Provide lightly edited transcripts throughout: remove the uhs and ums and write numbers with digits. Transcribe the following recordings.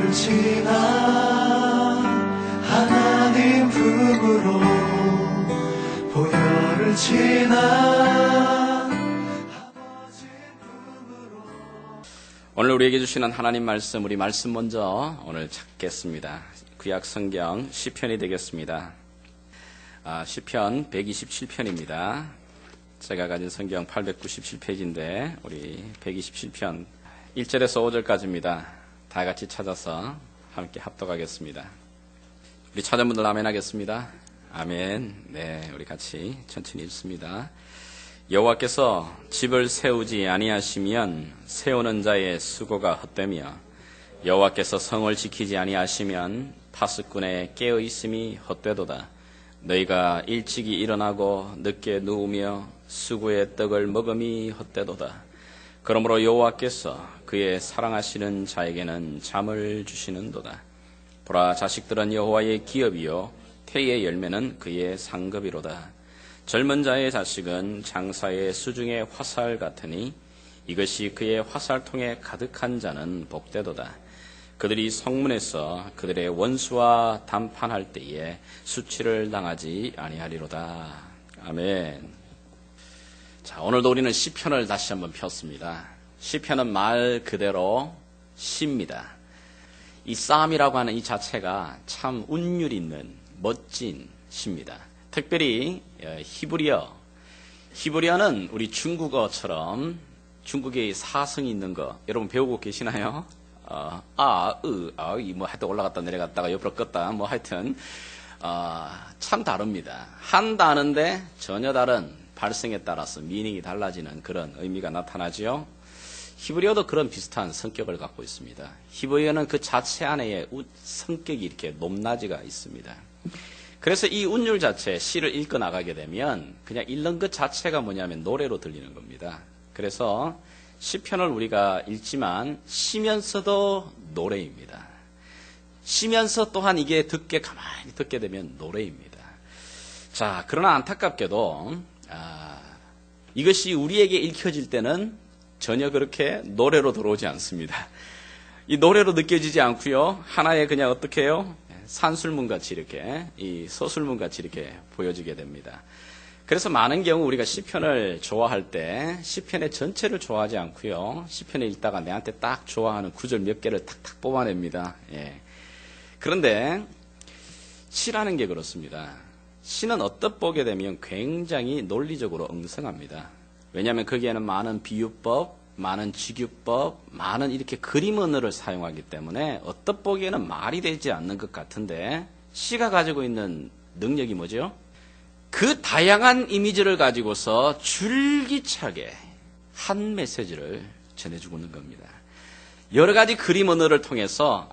보혈을 지나 하나님 품으로 보혈을 지나 아버지 품으로. 오늘 우리에게 주시는 하나님 말씀, 우리 말씀 먼저 오늘 찾겠습니다. 구약 성경 시편이 되겠습니다. 시편 127편입니다. 제가 가진 성경 897페이지인데 우리 127편 1절에서 5절까지입니다. 다 같이 찾아서 함께 합독하겠습니다. 우리 찾은 분들 아멘 하겠습니다. 아멘. 네, 우리 같이 천천히 읽습니다. 여호와께서 집을 세우지 아니하시면 세우는 자의 수고가 헛되며 여호와께서 성을 지키지 아니하시면 파수꾼의 깨어 있음이 헛되도다. 너희가 일찍이 일어나고 늦게 누우며 수고의 떡을 먹음이 헛되도다. 그러므로 여호와께서 그의 사랑하시는 자에게는 잠을 주시는도다. 보라, 자식들은 여호와의 기업이요 태의 열매는 그의 상급이로다. 젊은 자의 자식은 장사의 수중의 화살 같으니 이것이 그의 화살통에 가득한 자는 복되도다. 그들이 성문에서 그들의 원수와 담판할 때에 수치를 당하지 아니하리로다. 아멘. 자, 오늘도 우리는 시편을 다시 한번 폈습니다. 시편은 말 그대로 시입니다. 이 쌈이라고 하는 이 자체가 참 운율 있는 멋진 시입니다. 특별히 히브리어는 우리 중국어처럼 중국에 사성이 있는 거 여러분 배우고 계시나요? 뭐 하여튼 올라갔다 내려갔다가 옆으로 껐다 뭐 하여튼 참 다릅니다. 한 단어인데 전혀 다른 발성에 따라서 미닝이 달라지는 그런 의미가 나타나죠. 히브리어도 그런 비슷한 성격을 갖고 있습니다. 히브리어는 그 자체 안에 성격이 이렇게 높낮이가 있습니다. 그래서 이 운율 자체 시를 읽고 나가게 되면 그냥 읽는 것 자체가 뭐냐면 노래로 들리는 겁니다. 그래서 시편을 우리가 읽지만 쉬면서도 노래입니다. 쉬면서 또한 이게 가만히 듣게 되면 노래입니다. 자, 그러나 안타깝게도 이것이 우리에게 읽혀질 때는 전혀 그렇게 노래로 들어오지 않습니다. 이 노래로 느껴지지 않고요. 하나의 그냥 어떻게 해요? 산술문같이 이렇게 이 서술문같이 이렇게 보여지게 됩니다. 그래서 많은 경우 우리가 시편을 좋아할 때 시편의 전체를 좋아하지 않고요. 시편을 읽다가 내한테 딱 좋아하는 구절 몇 개를 탁탁 뽑아냅니다. 예. 그런데 시라는 게 그렇습니다. 시는 어떻게 보게 되면 굉장히 논리적으로 엉성합니다. 왜냐하면 거기에는 많은 비유법, 많은 직유법, 많은 이렇게 그림 언어를 사용하기 때문에 어떻게 보기에는 말이 되지 않는 것 같은데 시가 가지고 있는 능력이 뭐죠? 그 다양한 이미지를 가지고서 줄기차게 한 메시지를 전해주고 있는 겁니다. 여러 가지 그림 언어를 통해서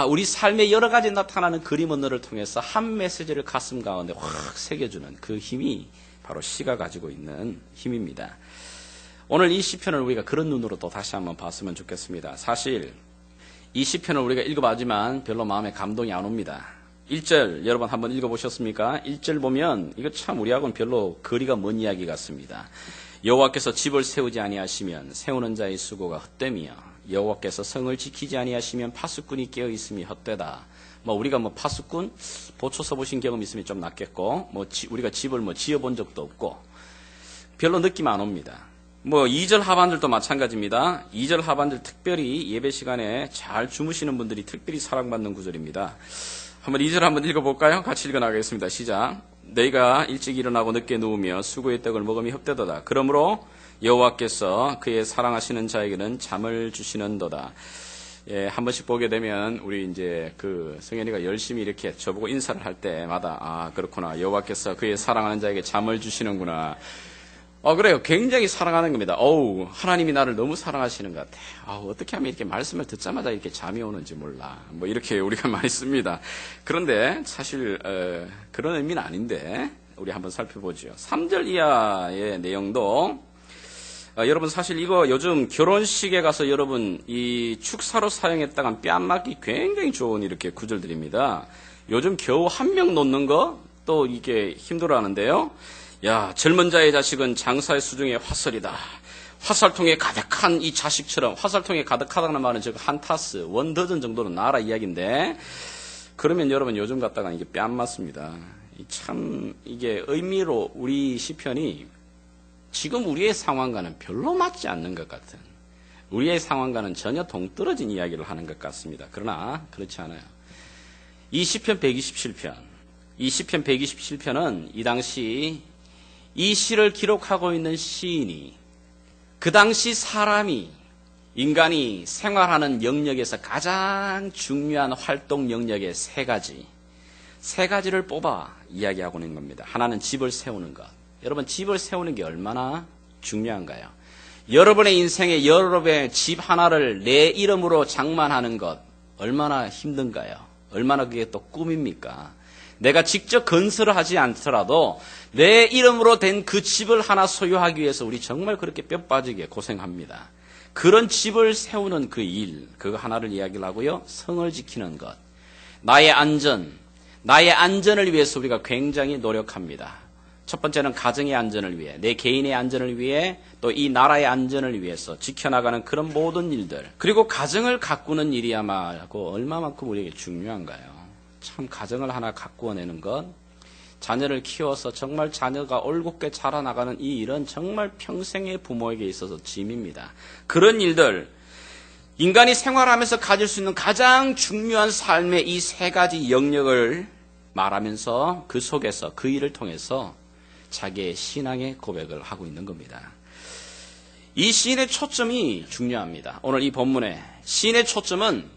우리 삶에 여러 가지 나타나는 그림 언어를 통해서 한 메시지를 가슴 가운데 확 새겨주는 그 힘이 바로 시가 가지고 있는 힘입니다. 오늘 이 시편을 우리가 그런 눈으로 또 다시 한번 봤으면 좋겠습니다. 사실 이 시편을 우리가 읽어봤지만 별로 마음에 감동이 안 옵니다. 1절 여러분 한번 읽어보셨습니까? 1절 보면 이거 참 우리하고는 별로 거리가 먼 이야기 같습니다. 여호와께서 집을 세우지 아니하시면 세우는 자의 수고가 헛되며 여호와께서 성을 지키지 아니하시면 파수꾼이 깨어있음이 헛되다. 우리가 파수꾼 보초 써보신 경험 있으면 좀 낫겠고 우리가 집을 지어본 적도 없고 별로 느낌 안 옵니다. 2절 하반절도 마찬가지입니다. 2절 하반절 특별히 예배 시간에 잘 주무시는 분들이 특별히 사랑받는 구절입니다. 한번 2절 한번 읽어볼까요? 같이 읽어나가겠습니다. 시작. 너희가 일찍 일어나고 늦게 누우며 수고의 떡을 먹음이 헛되도다. 그러므로 여호와께서 그의 사랑하시는 자에게는 잠을 주시는도다. 예, 한 번씩 보게 되면 우리 이제 성현이가 열심히 이렇게 저보고 인사를 할 때마다 그렇구나. 여호와께서 그의 사랑하는 자에게 잠을 주시는구나. 그래요. 굉장히 사랑하는 겁니다. 하나님이 나를 너무 사랑하시는 것 같아. 어떻게 하면 이렇게 말씀을 듣자마자 이렇게 잠이 오는지 몰라. 이렇게 우리가 많이 씁니다. 그런데 사실 그런 의미는 아닌데 우리 한번 살펴보죠. 3절 이하의 내용도 여러분 사실 이거 요즘 결혼식에 가서 여러분 이 축사로 사용했다간 뺨 맞기 굉장히 좋은 이렇게 구절들입니다. 요즘 겨우 한 명 놓는 거 또 이게 힘들어하는데요. 야, 젊은 자의 자식은 장사의 수중의 화살이다. 화살통에 가득한 이 자식처럼, 화살통에 가득하다는 말은 즉 한 타스, 원 더전 정도는 나라 이야기인데, 그러면 여러분 요즘 갖다가 이게 뺨 맞습니다. 참 이게 의미로 우리 시편이 지금 우리의 상황과는 별로 맞지 않는 것 같은, 우리의 상황과는 전혀 동떨어진 이야기를 하는 것 같습니다. 그러나 그렇지 않아요. 이 시편 127편, 이 시편 127편은 이 당시 이 시를 기록하고 있는 시인이 그 당시 사람이, 인간이 생활하는 영역에서 가장 중요한 활동 영역의 세 가지를 뽑아 이야기하고 있는 겁니다. 하나는 집을 세우는 것. 여러분, 집을 세우는 게 얼마나 중요한가요? 여러분의 인생에 여러분의 집 하나를 내 이름으로 장만하는 것 얼마나 힘든가요? 얼마나 그게 또 꿈입니까? 내가 직접 건설을 하지 않더라도 내 이름으로 된 그 집을 하나 소유하기 위해서 우리 정말 그렇게 뼈 빠지게 고생합니다. 그런 집을 세우는 그 일, 그거 하나를 이야기를 하고요. 성을 지키는 것. 나의 안전을 위해서 우리가 굉장히 노력합니다. 첫 번째는 가정의 안전을 위해, 내 개인의 안전을 위해, 또 이 나라의 안전을 위해서 지켜나가는 그런 모든 일들. 그리고 가정을 가꾸는 일이야말로 얼마만큼 우리에게 중요한가요? 참 가정을 하나 가꾸어내는 것, 자녀를 키워서 정말 자녀가 올곧게 자라나가는 이 일은 정말 평생의 부모에게 있어서 짐입니다. 그런 일들, 인간이 생활하면서 가질 수 있는 가장 중요한 삶의 이 세 가지 영역을 말하면서 그 속에서 그 일을 통해서 자기의 신앙의 고백을 하고 있는 겁니다. 이 시인의 초점이 중요합니다. 오늘 이 본문에 시인의 초점은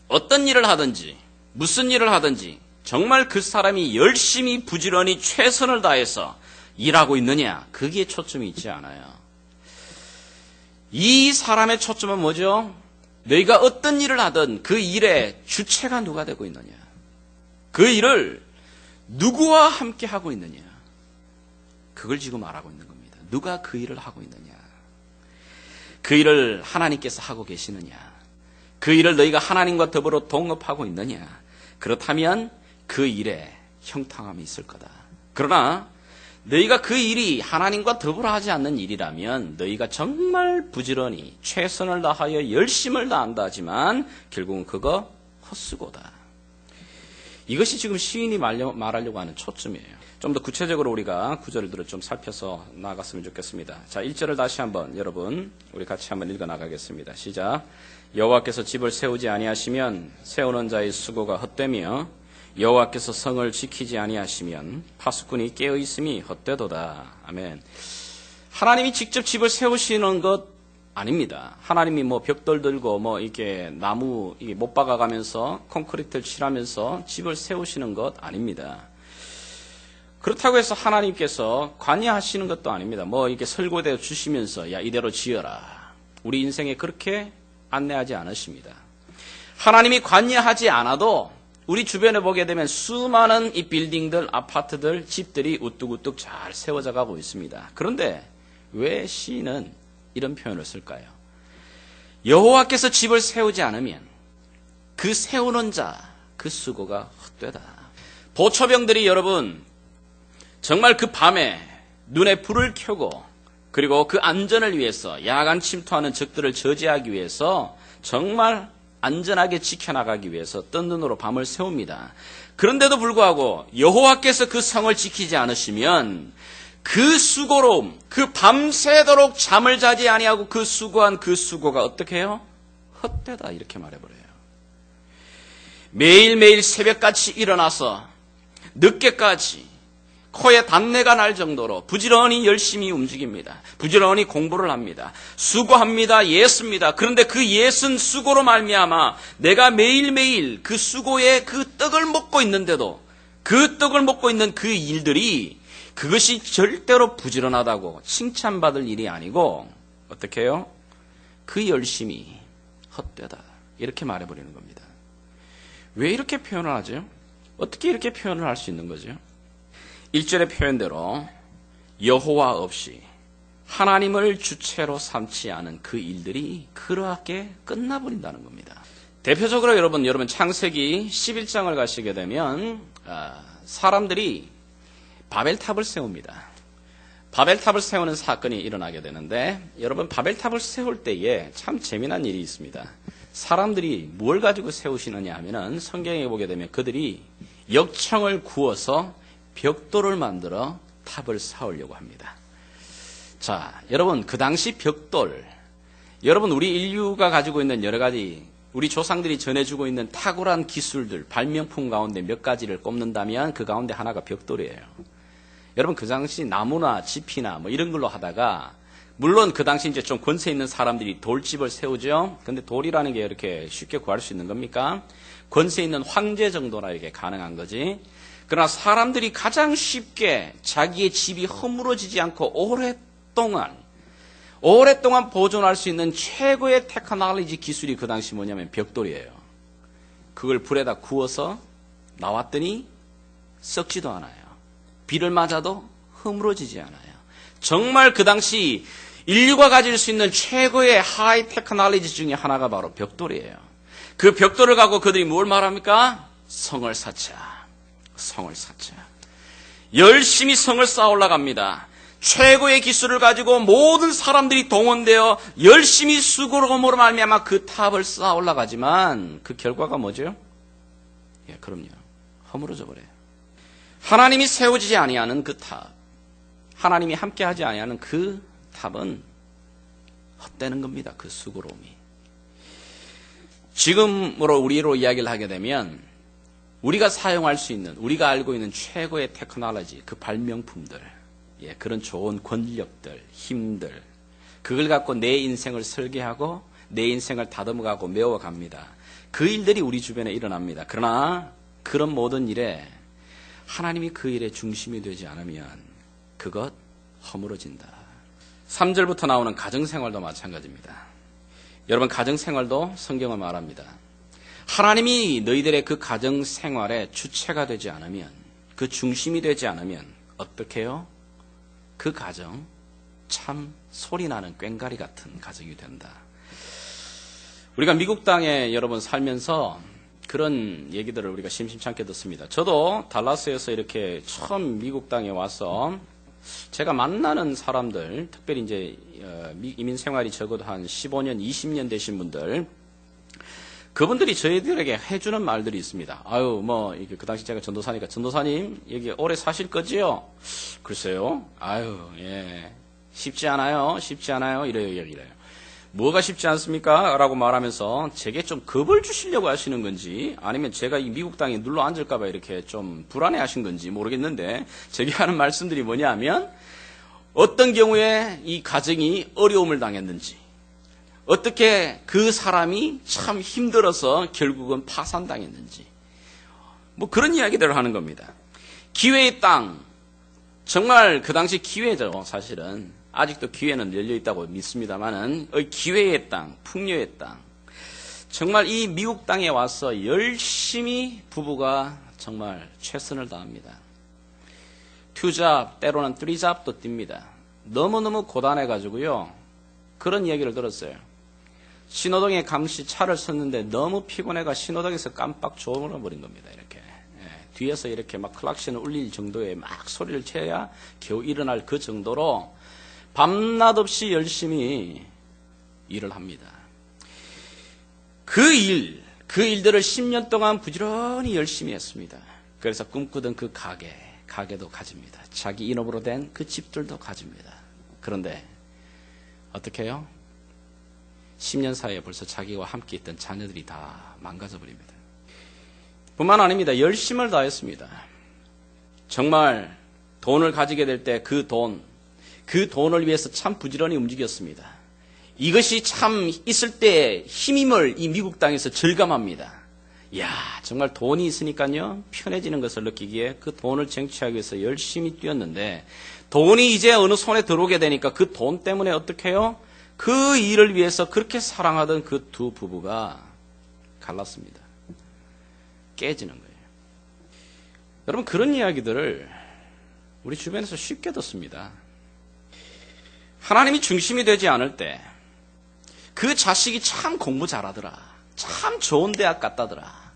어떤 일을 하든지 무슨 일을 하든지 정말 그 사람이 열심히 부지런히 최선을 다해서 일하고 있느냐, 거기에 초점이 있지 않아요. 이 사람의 초점은 뭐죠? 너희가 어떤 일을 하든 그 일의 주체가 누가 되고 있느냐, 그 일을 누구와 함께 하고 있느냐, 그걸 지금 말하고 있는 겁니다. 누가 그 일을 하고 있느냐, 그 일을 하나님께서 하고 계시느냐, 그 일을 너희가 하나님과 더불어 동업하고 있느냐, 그렇다면 그 일에 형통함이 있을 거다. 그러나 너희가 그 일이 하나님과 더불어 하지 않는 일이라면 너희가 정말 부지런히 최선을 다하여 열심을 다한다 하지만 결국은 그거 헛수고다. 이것이 지금 시인이 말하려고 하는 초점이에요. 좀 더 구체적으로 우리가 구절들을 좀 살펴서 나아갔으면 좋겠습니다. 자, 1절을 다시 한번 여러분 우리 같이 한번 읽어 나가겠습니다. 시작. 여호와께서 집을 세우지 아니하시면 세우는 자의 수고가 헛되며 여호와께서 성을 지키지 아니하시면 파수꾼이 깨어 있음이 헛되도다. 아멘. 하나님이 직접 집을 세우시는 것 아닙니다. 하나님이 뭐 벽돌 들고 뭐 이렇게 나무 이게 못 박아가면서 콘크리트를 칠하면서 집을 세우시는 것 아닙니다. 그렇다고 해서 하나님께서 관여하시는 것도 아닙니다. 뭐 이렇게 설교대 주시면서 야 이대로 지어라. 우리 인생에 그렇게 안내하지 않으십니다. 하나님이 관여하지 않아도 우리 주변에 보게 되면 수많은 이 빌딩들, 아파트들, 집들이 우뚝우뚝 잘 세워져 가고 있습니다. 그런데 왜 시인은 이런 표현을 쓸까요? 여호와께서 집을 세우지 않으면 그 세우는 자, 그 수고가 헛되다. 보초병들이 여러분 정말 그 밤에 눈에 불을 켜고 그리고 그 안전을 위해서 야간 침투하는 적들을 저지하기 위해서 정말 안전하게 지켜나가기 위해서 뜬 눈으로 밤을 세웁니다. 그런데도 불구하고 여호와께서 그 성을 지키지 않으시면 그 수고로 그 밤새도록 잠을 자지 아니하고 그 수고한 그 수고가 어떻게 해요? 헛되다 이렇게 말해버려요. 매일매일 새벽같이 일어나서 늦게까지 코에 단내가 날 정도로 부지런히 열심히 움직입니다. 부지런히 공부를 합니다. 수고합니다. 예습니다. 그런데 그 예순 수고로 말미암아 내가 매일매일 그 수고에 그 떡을 먹고 있는데도 그 떡을 먹고 있는 그 일들이 그것이 절대로 부지런하다고 칭찬받을 일이 아니고 어떻게 해요? 그 열심이 헛되다. 이렇게 말해버리는 겁니다. 왜 이렇게 표현을 하죠? 어떻게 이렇게 표현을 할 수 있는 거죠? 1절의 표현대로 여호와 없이 하나님을 주체로 삼지 않은 그 일들이 그렇게 끝나버린다는 겁니다. 대표적으로 여러분 창세기 11장을 가시게 되면 사람들이 바벨탑을 세웁니다. 바벨탑을 세우는 사건이 일어나게 되는데, 여러분 바벨탑을 세울 때에 참 재미난 일이 있습니다. 사람들이 뭘 가지고 세우시느냐 하면은 성경에 보게 되면 그들이 역청을 구워서 벽돌을 만들어 탑을 쌓으려고 합니다. 자, 여러분 그 당시 벽돌, 여러분 우리 인류가 가지고 있는 여러 가지 우리 조상들이 전해주고 있는 탁월한 기술들, 발명품 가운데 몇 가지를 꼽는다면 그 가운데 하나가 벽돌이에요. 여러분 그 당시 나무나 지피나 뭐 이런 걸로 하다가, 물론 그 당시 이제 좀 권세 있는 사람들이 돌집을 세우죠. 근데 돌이라는 게 이렇게 쉽게 구할 수 있는 겁니까? 권세 있는 황제 정도나 이게 가능한 거지. 그러나 사람들이 가장 쉽게 자기의 집이 허물어지지 않고 오랫동안 보존할 수 있는 최고의 테크놀로지 기술이 그 당시 뭐냐면 벽돌이에요. 그걸 불에다 구워서 나왔더니 썩지도 않아요. 비를 맞아도 허물어지지 않아요. 정말 그 당시 인류가 가질 수 있는 최고의 하이 테크놀로지 중에 하나가 바로 벽돌이에요. 그 벽돌을 갖고 그들이 뭘 말합니까? 성을 쌓자. 성을 쌓자. 열심히 성을 쌓아 올라갑니다. 최고의 기술을 가지고 모든 사람들이 동원되어 열심히 수고로움으로 말미암아 그 탑을 쌓아 올라가지만 그 결과가 뭐죠? 예, 그럼요. 허물어져 버려요. 하나님이 세워지지 아니하는 그 탑, 하나님이 함께하지 아니하는 그 탑은 헛되는 겁니다. 그 수고로움이. 지금으로 우리로 이야기를 하게 되면 우리가 사용할 수 있는, 우리가 알고 있는 최고의 테크놀로지, 그 발명품들, 예, 그런 좋은 권력들, 힘들, 그걸 갖고 내 인생을 설계하고 내 인생을 다듬어가고 메워갑니다. 그 일들이 우리 주변에 일어납니다. 그러나 그런 모든 일에 하나님이 그 일의 중심이 되지 않으면 그것 허물어진다. 3절부터 나오는 가정생활도 마찬가지입니다. 여러분 가정생활도 성경은 말합니다. 하나님이 너희들의 그 가정생활의 주체가 되지 않으면, 그 중심이 되지 않으면 어떻게 해요? 그 가정 참 소리나는 꽹과리 같은 가정이 된다. 우리가 미국 땅에 여러분 살면서 그런 얘기들을 우리가 심심찮게 듣습니다. 저도 달라스에서 이렇게 처음 미국 땅에 와서 제가 만나는 사람들, 특별히 이제 이민 생활이 적어도 한 15년, 20년 되신 분들, 그분들이 저희들에게 해주는 말들이 있습니다. 아유, 뭐, 이게 그 당시 제가 전도사니까, 전도사님, 여기 오래 사실 거지요? 글쎄요. 아유, 예. 쉽지 않아요. 쉽지 않아요. 이래요. 뭐가 쉽지 않습니까? 라고 말하면서 제게 좀 겁을 주시려고 하시는 건지, 아니면 제가 이 미국 땅에 눌러 앉을까봐 이렇게 좀 불안해 하신 건지 모르겠는데, 제게 하는 말씀들이 뭐냐 하면, 어떤 경우에 이 가정이 어려움을 당했는지, 어떻게 그 사람이 참 힘들어서 결국은 파산당했는지, 뭐 그런 이야기들을 하는 겁니다. 기회의 땅, 정말 그 당시 기회죠. 사실은 아직도 기회는 열려있다고 믿습니다만은 기회의 땅, 풍요의 땅, 정말 이 미국 땅에 와서 열심히 부부가 정말 최선을 다합니다. 투잡, 때로는 쓰리잡도 뜁니다. 너무너무 고단해가지고요, 그런 이야기를 들었어요. 신호등에 감시 차를 섰는데 너무 피곤해가 신호등에서 깜빡 졸아버린 겁니다. 이렇게. 예, 뒤에서 이렇게 막 클락션을 울릴 정도의 막 소리를 쳐야 겨우 일어날 그 정도로 밤낮 없이 열심히 일을 합니다. 그 일들을 10년 동안 부지런히 열심히 했습니다. 그래서 꿈꾸던 그 가게도 가집니다. 자기 인업으로 된 그 집들도 가집니다. 그런데 어떻게 해요? 10년 사이에 벌써 자기와 함께 있던 자녀들이 다 망가져버립니다. 뿐만 아닙니다. 열심을 다했습니다. 정말 돈을 가지게 될 때 그 돈을 위해서 참 부지런히 움직였습니다. 이것이 참 있을 때 힘임을 이 미국 땅에서 절감합니다. 이야, 정말 돈이 있으니까요, 편해지는 것을 느끼기에 그 돈을 쟁취하기 위해서 열심히 뛰었는데, 돈이 이제 어느 손에 들어오게 되니까 그 돈 때문에 어떻게 해요? 그 일을 위해서 그렇게 사랑하던 그 두 부부가 갈랐습니다. 깨지는 거예요. 여러분, 그런 이야기들을 우리 주변에서 쉽게 듣습니다. 하나님이 중심이 되지 않을 때 그 자식이 참 공부 잘하더라, 참 좋은 대학 갔다더라,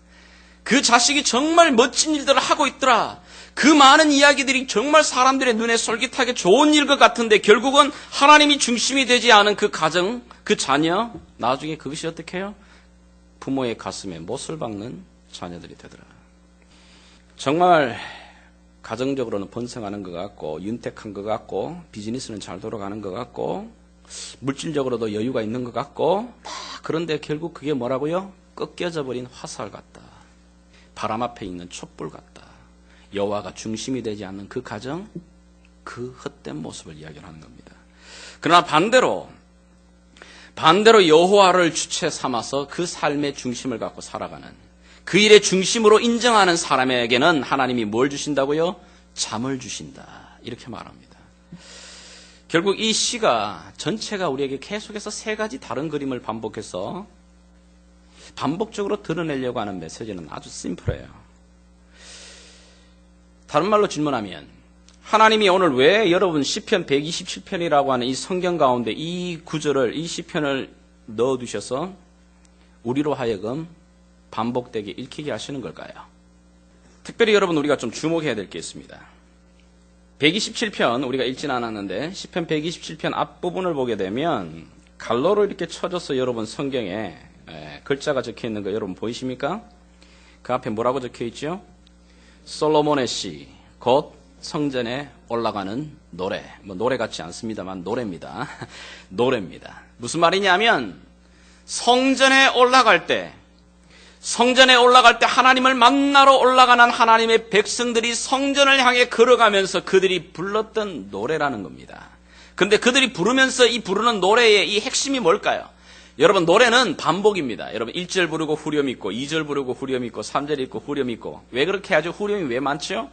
그 자식이 정말 멋진 일들을 하고 있더라. 그 많은 이야기들이 정말 사람들의 눈에 솔깃하게 좋은 일 것 같은데 결국은 하나님이 중심이 되지 않은 그 가정, 그 자녀, 나중에 그것이 어떻게 해요? 부모의 가슴에 못을 박는 자녀들이 되더라. 정말 가정적으로는 번성하는 것 같고 윤택한 것 같고 비즈니스는 잘 돌아가는 것 같고 물질적으로도 여유가 있는 것 같고 그런데 결국 그게 뭐라고요? 꺾여져 버린 화살 같다. 바람 앞에 있는 촛불 같다. 여호와가 중심이 되지 않는 그 가정, 그 헛된 모습을 이야기하는 겁니다. 그러나 반대로 여호와를 주체 삼아서 그 삶의 중심을 갖고 살아가는 그 일의 중심으로 인정하는 사람에게는 하나님이 뭘 주신다고요? 잠을 주신다. 이렇게 말합니다. 결국 이 시가 전체가 우리에게 계속해서 세 가지 다른 그림을 반복적으로 드러내려고 하는 메시지는 아주 심플해요. 다른 말로 질문하면 하나님이 오늘 왜 여러분 시편 127편이라고 하는 이 성경 가운데 이 구절을, 이 시편을 넣어두셔서 우리로 하여금 반복되게 읽히게 하시는 걸까요? 특별히 여러분 우리가 좀 주목해야 될 게 있습니다. 127편 우리가 읽진 않았는데 시편 127편 앞부분을 보게 되면 갈로로 이렇게 쳐져서 여러분 성경에 글자가 적혀 있는 거 여러분 보이십니까? 그 앞에 뭐라고 적혀 있죠? 솔로몬의 시, 곧 성전에 올라가는 노래. 뭐 노래 같지 않습니다만 노래입니다. 노래입니다. 무슨 말이냐면 성전에 올라갈 때 하나님을 만나러 올라가는 하나님의 백성들이 성전을 향해 걸어가면서 그들이 불렀던 노래라는 겁니다. 그런데 그들이 부르면서 이 부르는 노래의 이 핵심이 뭘까요? 여러분 노래는 반복입니다. 여러분 1절 부르고 후렴 있고 2절 부르고 후렴 있고 3절 있고 후렴 있고 왜 그렇게 하죠? 후렴이 왜 많죠?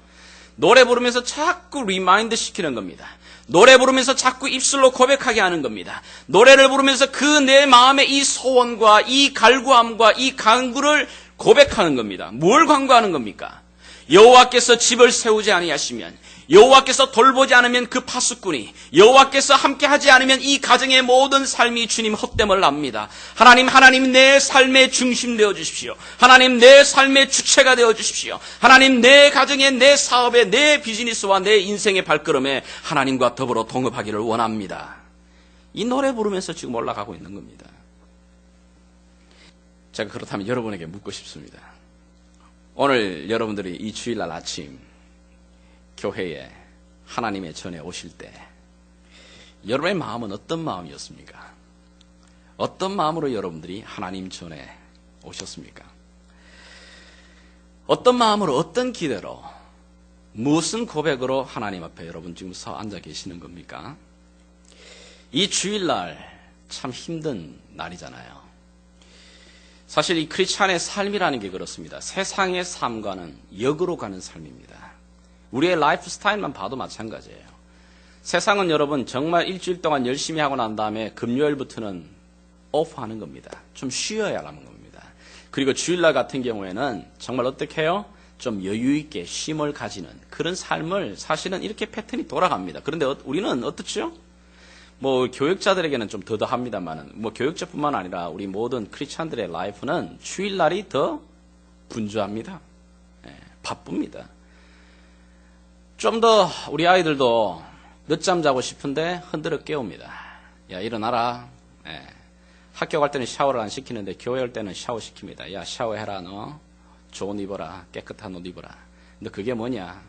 노래 부르면서 자꾸 리마인드 시키는 겁니다. 노래 부르면서 자꾸 입술로 고백하게 하는 겁니다. 노래를 부르면서 그 내 마음의 이 소원과 이 갈구함과 이 간구를 고백하는 겁니다. 뭘 간구하는 겁니까? 여호와께서 집을 세우지 아니하시면, 여호와께서 돌보지 않으면 그 파수꾼이, 여호와께서 함께하지 않으면 이 가정의 모든 삶이 주님 헛됨을 압니다. 하나님 내 삶의 중심 되어 주십시오. 하나님 내 삶의 주체가 되어 주십시오. 하나님 내 가정의, 내 사업의, 내 비즈니스와 내 인생의 발걸음에 하나님과 더불어 동업하기를 원합니다. 이 노래 부르면서 지금 올라가고 있는 겁니다. 제가 그렇다면 여러분에게 묻고 싶습니다. 오늘 여러분들이 이 주일날 아침 교회에 하나님의 전에 오실 때 여러분의 마음은 어떤 마음이었습니까? 어떤 마음으로 여러분들이 하나님 전에 오셨습니까? 어떤 마음으로, 어떤 기대로, 무슨 고백으로 하나님 앞에 여러분 지금 서 앉아 계시는 겁니까? 이 주일날 참 힘든 날이잖아요. 사실 이 크리스찬의 삶이라는 게 그렇습니다. 세상의 삶과는 역으로 가는 삶입니다. 우리의 라이프 스타일만 봐도 마찬가지예요. 세상은 여러분 정말 일주일 동안 열심히 하고 난 다음에 금요일부터는 오프하는 겁니다. 좀 쉬어야 하는 겁니다. 그리고 주일날 같은 경우에는 정말 어떻게 해요? 좀 여유 있게 쉼을 가지는 그런 삶을 사실은 이렇게 패턴이 돌아갑니다. 그런데 우리는 어떻죠? 뭐 교육자들에게는 좀 더더합니다만은 뭐 교육자뿐만 아니라 우리 모든 크리스찬들의 라이프는 주일날이 더 분주합니다. 바쁩니다. 좀 더 우리 아이들도 늦잠 자고 싶은데 흔들어 깨웁니다. 야 일어나라. 학교 갈 때는 샤워를 안 시키는데 교회 올 때는 샤워 시킵니다. 야 샤워해라 너. 좋은 입어라. 깨끗한 옷 입어라. 근데 그게 뭐냐?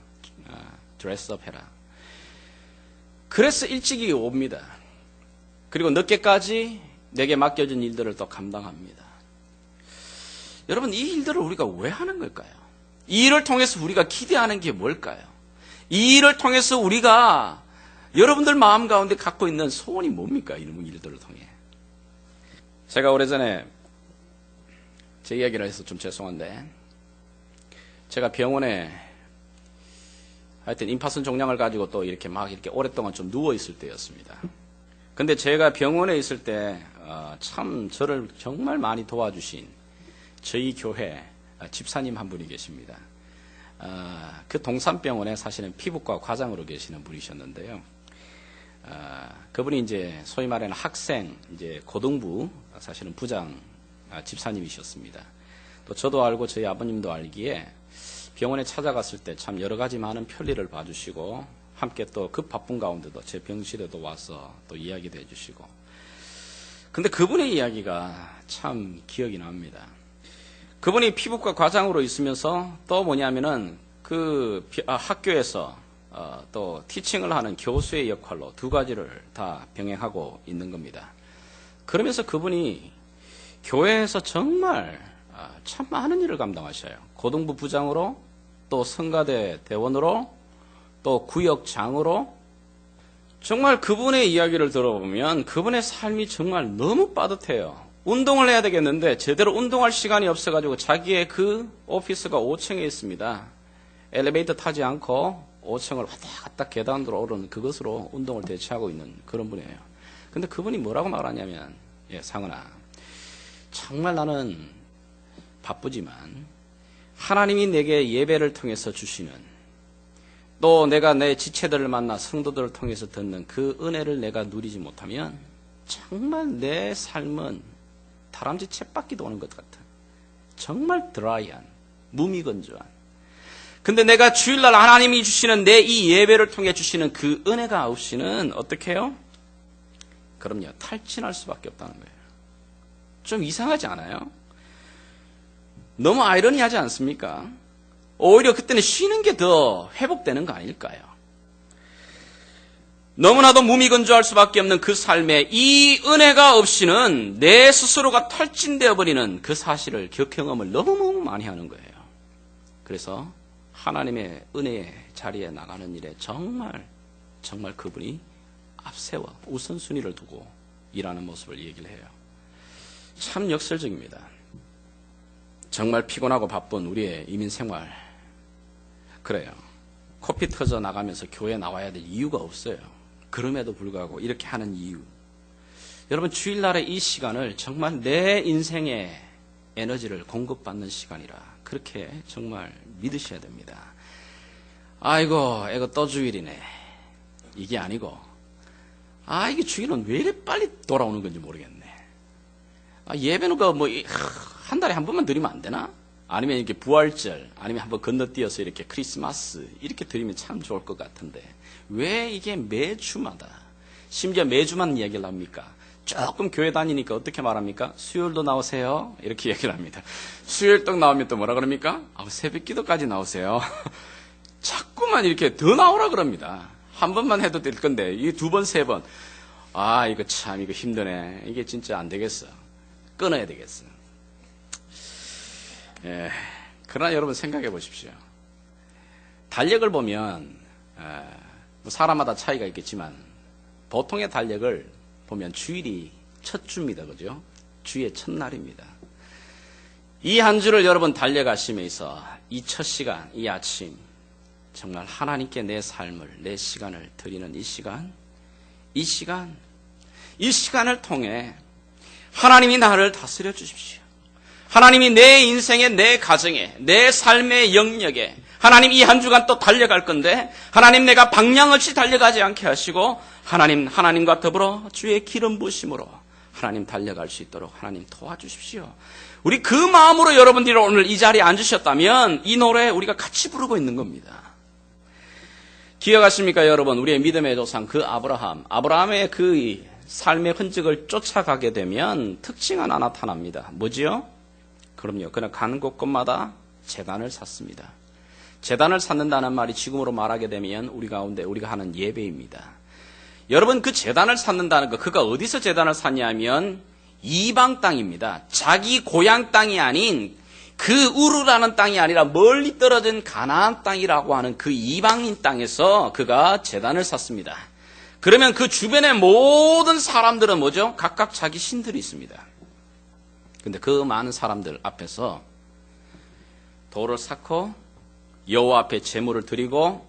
드레스업 해라. 그래서 일찍이 옵니다. 그리고 늦게까지 내게 맡겨진 일들을 또 감당합니다. 여러분 이 일들을 우리가 왜 하는 걸까요? 이 일을 통해서 우리가 기대하는 게 뭘까요? 이 일을 통해서 우리가 여러분들 마음 가운데 갖고 있는 소원이 뭡니까? 이런 일들을 통해. 제가 오래전에 제 이야기를 해서 좀 죄송한데 제가 병원에 하여튼 임파선 종양을 가지고 또 이렇게 막 이렇게 오랫동안 좀 누워 있을 때였습니다. 근데 제가 병원에 있을 때 참 저를 정말 많이 도와주신 저희 교회 집사님 한 분이 계십니다. 그 동산병원에 사실은 피부과 과장으로 계시는 분이셨는데요. 그분이 이제 소위 말하는 학생 이제 고등부 사실은 부장 집사님이셨습니다. 또 저도 알고 저희 아버님도 알기에 병원에 찾아갔을 때 참 여러 가지 많은 편리를 봐주시고 함께 또 그 바쁜 가운데도 제 병실에도 와서 또 이야기도 해주시고. 근데 그분의 이야기가 참 기억이 납니다. 그분이 피부과 과장으로 있으면서 또 뭐냐면은 학교에서 또 티칭을 하는 교수의 역할로 두 가지를 다 병행하고 있는 겁니다. 그러면서 그분이 교회에서 정말 참 많은 일을 감당하셔요. 고등부 부장으로, 또 성가대 대원으로, 또 구역장으로. 정말 그분의 이야기를 들어보면 그분의 삶이 정말 너무 빠듯해요. 운동을 해야 되겠는데 제대로 운동할 시간이 없어가지고 자기의 그 오피스가 5층에 있습니다. 엘리베이터 타지 않고 5층을 왔다 갔다 계단으로 오르는 그것으로 운동을 대체하고 있는 그런 분이에요. 근데 그분이 뭐라고 말하냐면, 상은아, 정말 나는 바쁘지만 하나님이 내게 예배를 통해서 주시는, 또 내가 내 지체들을 만나 성도들을 통해서 듣는 그 은혜를 내가 누리지 못하면 정말 내 삶은 다람쥐 쳇바퀴 도는 것 같은, 정말 드라이한, 무미건조한. 근데 내가 주일날 하나님이 주시는 내 이 예배를 통해 주시는 그 은혜가 없이는 어떻게 해요? 그럼요, 탈진할 수밖에 없다는 거예요. 좀 이상하지 않아요? 너무 아이러니하지 않습니까? 오히려 그때는 쉬는 게 더 회복되는 거 아닐까요? 너무나도 무미건조할 수밖에 없는 그 삶에 이 은혜가 없이는 내 스스로가 탈진되어 버리는 그 사실을 경험을 너무 많이 하는 거예요. 그래서 하나님의 은혜의 자리에 나가는 일에 정말 그분이 앞세워 우선순위를 두고 일하는 모습을 얘기를 해요. 참 역설적입니다. 정말 피곤하고 바쁜 우리의 이민 생활. 그래요. 코피 터져 나가면서 교회 나와야 될 이유가 없어요. 그럼에도 불구하고 이렇게 하는 이유. 여러분, 주일날의 이 시간을 정말 내 인생의 에너지를 공급받는 시간이라 그렇게 정말 믿으셔야 됩니다. 아이고, 이거 또 주일이네. 이게 아니고, 이게 주일은 왜 이렇게 빨리 돌아오는 건지 모르겠네. 예배는 한 달에 한 번만 드리면 안 되나? 아니면 이렇게 부활절, 아니면 한번 건너뛰어서 이렇게 크리스마스, 이렇게 드리면 참 좋을 것 같은데, 왜 이게 매주마다, 심지어 매주만 이야기를 합니까? 조금 교회 다니니까 어떻게 말합니까? 수요일도 나오세요. 이렇게 얘기를 합니다. 수요일 딱 나오면 또 뭐라 그럽니까? 새벽 기도까지 나오세요. 자꾸만 이렇게 더 나오라 그럽니다. 한 번만 해도 될 건데, 이 두 번, 세 번. 이거 참, 이거 힘드네. 이게 진짜 안 되겠어. 끊어야 되겠어. 그러나 여러분 생각해 보십시오. 달력을 보면, 사람마다 차이가 있겠지만, 보통의 달력을 보면 주일이 첫 주입니다. 그죠? 주의 첫날입니다. 이 한 주를 여러분 달려가시면서 이 첫 시간, 이 아침, 정말 하나님께 내 삶을, 내 시간을 드리는 이 시간을 통해 하나님이 나를 다스려 주십시오. 하나님이 내 인생에, 내 가정에, 내 삶의 영역에 하나님 이 한 주간 또 달려갈 건데 하나님 내가 방향 없이 달려가지 않게 하시고 하나님과 더불어 주의 기름 부으심으로 하나님 달려갈 수 있도록 하나님 도와주십시오. 우리 그 마음으로 여러분들이 오늘 이 자리에 앉으셨다면 이 노래 우리가 같이 부르고 있는 겁니다. 기억하십니까 여러분? 우리의 믿음의 조상 그 아브라함의 그 삶의 흔적을 쫓아가게 되면 특징 하나 나타납니다. 뭐지요? 그럼요. 그는 가는 곳곳마다 제단을 샀습니다. 제단을 샀는다는 말이 지금으로 말하게 되면 우리 가운데 우리가 하는 예배입니다. 여러분, 그 제단을 샀는다는 거, 그가 어디서 제단을 샀냐면 이방 땅입니다. 자기 고향 땅이 아닌 그 우르라는 땅이 아니라 멀리 떨어진 가나안 땅이라고 하는 그 이방인 땅에서 그가 제단을 샀습니다. 그러면 그 주변의 모든 사람들은 뭐죠? 각각 자기 신들이 있습니다. 근데 그 많은 사람들 앞에서 돌을 쌓고 여호와 앞에 제물을 드리고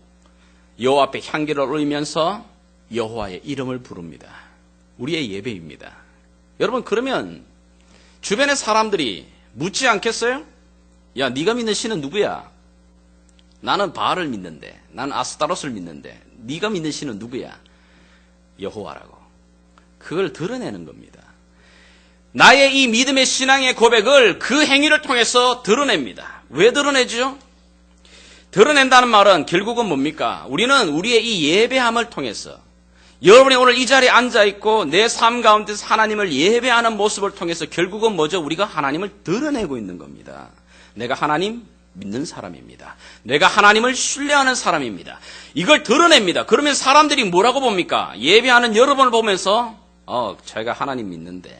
여호와 앞에 향기를 올리면서 여호와의 이름을 부릅니다. 우리의 예배입니다. 여러분, 그러면 주변의 사람들이 묻지 않겠어요? 야, 네가 믿는 신은 누구야? 나는 바알을 믿는데, 나는 아스타롯을 믿는데, 네가 믿는 신은 누구야? 여호와라고. 그걸 드러내는 겁니다. 나의 이 믿음의 신앙의 고백을 그 행위를 통해서 드러냅니다. 왜 드러내죠? 드러낸다는 말은 결국은 뭡니까? 우리는 우리의 이 예배함을 통해서, 여러분이 오늘 이 자리에 앉아있고 내 삶 가운데서 하나님을 예배하는 모습을 통해서 결국은 뭐죠? 우리가 하나님을 드러내고 있는 겁니다. 내가 하나님 믿는 사람입니다. 내가 하나님을 신뢰하는 사람입니다. 이걸 드러냅니다. 그러면 사람들이 뭐라고 봅니까? 예배하는 여러분을 보면서 제가 하나님 믿는데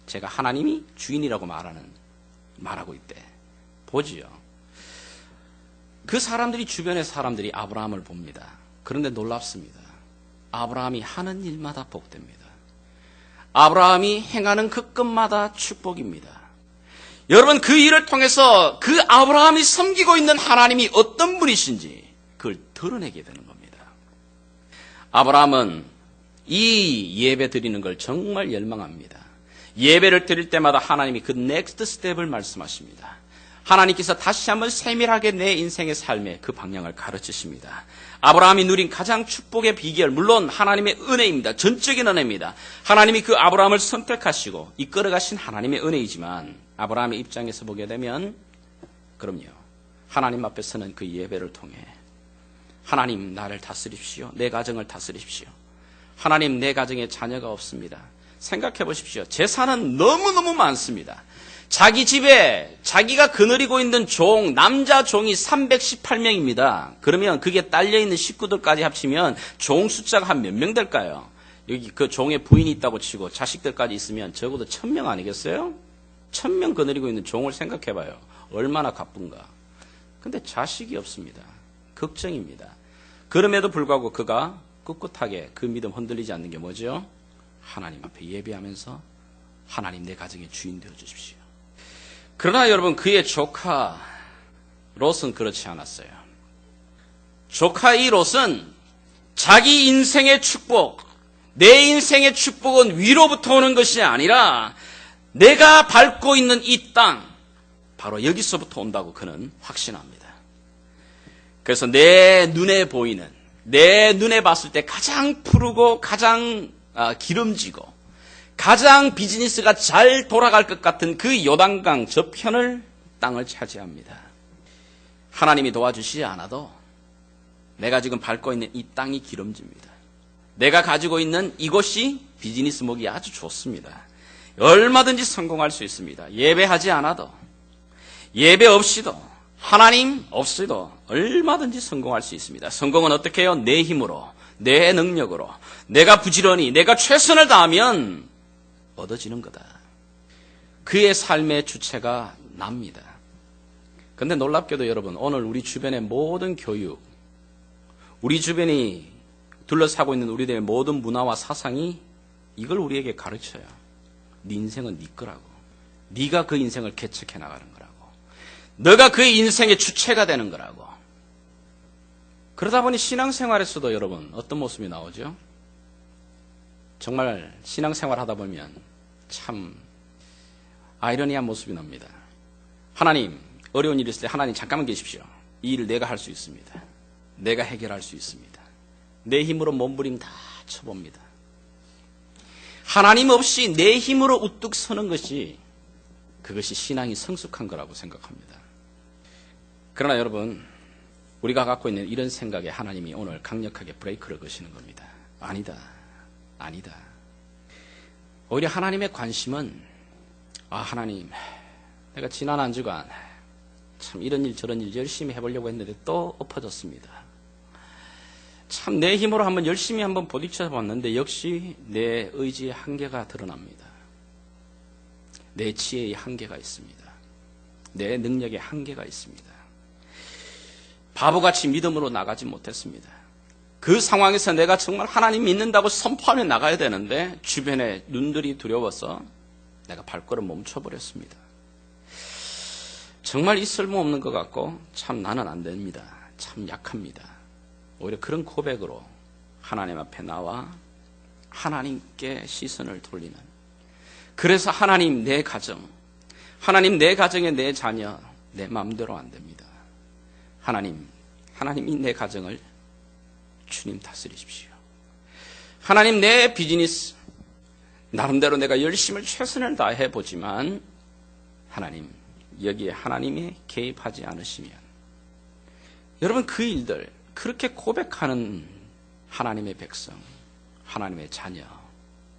제가 하나님이 주인이라고 말하고 있대. 보지요. 그 사람들이, 주변의 사람들이 아브라함을 봅니다. 그런데 놀랍습니다. 아브라함이 하는 일마다 복됩니다. 아브라함이 행하는 그 끝마다 축복입니다. 여러분, 그 일을 통해서 그 아브라함이 섬기고 있는 하나님이 어떤 분이신지 그걸 드러내게 되는 겁니다. 아브라함은 이 예배 드리는 걸 정말 열망합니다. 예배를 드릴 때마다 하나님이 그 넥스트 스텝을 말씀하십니다. 하나님께서 다시 한번 세밀하게 내 인생의 삶의 그 방향을 가르치십니다. 아브라함이 누린 가장 축복의 비결, 물론 하나님의 은혜입니다. 전적인 은혜입니다. 하나님이 그 아브라함을 선택하시고 이끌어가신 하나님의 은혜이지만 아브라함의 입장에서 보게 되면, 그럼요, 하나님 앞에서는 그 예배를 통해 하나님, 나를 다스리십시오. 내 가정을 다스리십시오. 하나님, 내 가정에 자녀가 없습니다. 생각해 보십시오. 재산은 너무너무 많습니다. 자기 집에 자기가 거느리고 있는 종, 남자 종이 318명입니다. 그러면 그게 딸려있는 식구들까지 합치면 종 숫자가 한 몇 명 될까요? 여기 그 종의 부인이 있다고 치고 자식들까지 있으면 적어도 1000명 아니겠어요? 1000명 거느리고 있는 종을 생각해봐요. 얼마나 가쁜가. 근데 자식이 없습니다. 걱정입니다. 그럼에도 불구하고 그가 꿋꿋하게 그 믿음 흔들리지 않는 게 뭐죠? 하나님 앞에 예배하면서 하나님, 내 가정의 주인 되어 주십시오. 그러나 여러분, 그의 조카 롯은 그렇지 않았어요. 조카 이 롯은 자기 인생의 축복, 내 인생의 축복은 위로부터 오는 것이 아니라 내가 밟고 있는 이 땅, 바로 여기서부터 온다고 그는 확신합니다. 그래서 내 눈에 보이는, 내 눈에 봤을 때 가장 푸르고 가장 기름지고 가장 비즈니스가 잘 돌아갈 것 같은 그 요단강 저편을 땅을 차지합니다. 하나님이 도와주시지 않아도 내가 지금 밟고 있는 이 땅이 기름집니다. 내가 가지고 있는 이곳이 비즈니스 목이 아주 좋습니다. 얼마든지 성공할 수 있습니다. 예배하지 않아도, 예배 없이도, 하나님 없이도 얼마든지 성공할 수 있습니다. 성공은 어떻게 해요? 내 힘으로, 내 능력으로, 내가 부지런히, 내가 최선을 다하면 얻어지는 거다. 그의 삶의 주체가 납니다. 그런데 놀랍게도 여러분, 오늘 우리 주변의 모든 교육, 우리 주변이 둘러싸고 있는 우리들의 모든 문화와 사상이 이걸 우리에게 가르쳐요. 네 인생은 네 거라고. 네가 그 인생을 개척해 나가는 거라고. 너가 그의 인생의 주체가 되는 거라고. 그러다 보니 신앙생활에서도 여러분 어떤 모습이 나오죠? 정말 신앙생활 하다 보면 참 아이러니한 모습이 납니다. 하나님, 어려운 일이 있을 때 하나님 잠깐만 계십시오. 이 일을 내가 할 수 있습니다. 내가 해결할 수 있습니다. 내 힘으로 몸부림 다 쳐봅니다. 하나님 없이 내 힘으로 우뚝 서는 것이, 그것이 신앙이 성숙한 거라고 생각합니다. 그러나 여러분, 우리가 갖고 있는 이런 생각에 하나님이 오늘 강력하게 브레이크를 거시는 겁니다. 아니다. 아니다. 오히려 하나님의 관심은, 하나님, 내가 지난 한 주간 참 이런 일 저런 일 열심히 해보려고 했는데 또 엎어졌습니다. 참 내 힘으로 한번 열심히 한번 부딪혀 봤는데 역시 내 의지의 한계가 드러납니다. 내 지혜의 한계가 있습니다. 내 능력의 한계가 있습니다. 바보같이 믿음으로 나가지 못했습니다. 그 상황에서 내가 정말 하나님 믿는다고 선포하며 나가야 되는데 주변에 눈들이 두려워서 내가 발걸음 멈춰버렸습니다. 정말 이 쓸모없는 것 같고 참 나는 안 됩니다. 참 약합니다. 오히려 그런 고백으로 하나님 앞에 나와 하나님께 시선을 돌리는, 그래서 하나님 내 가정, 하나님 내 가정에 내 자녀 내 마음대로 안 됩니다. 하나님이 내 가정을 주님 다스리십시오. 하나님 내 비즈니스, 나름대로 내가 열심을 최선을 다해 보지만 하나님, 여기에 하나님이 개입하지 않으시면 여러분 그 일들 그렇게 고백하는 하나님의 백성, 하나님의 자녀,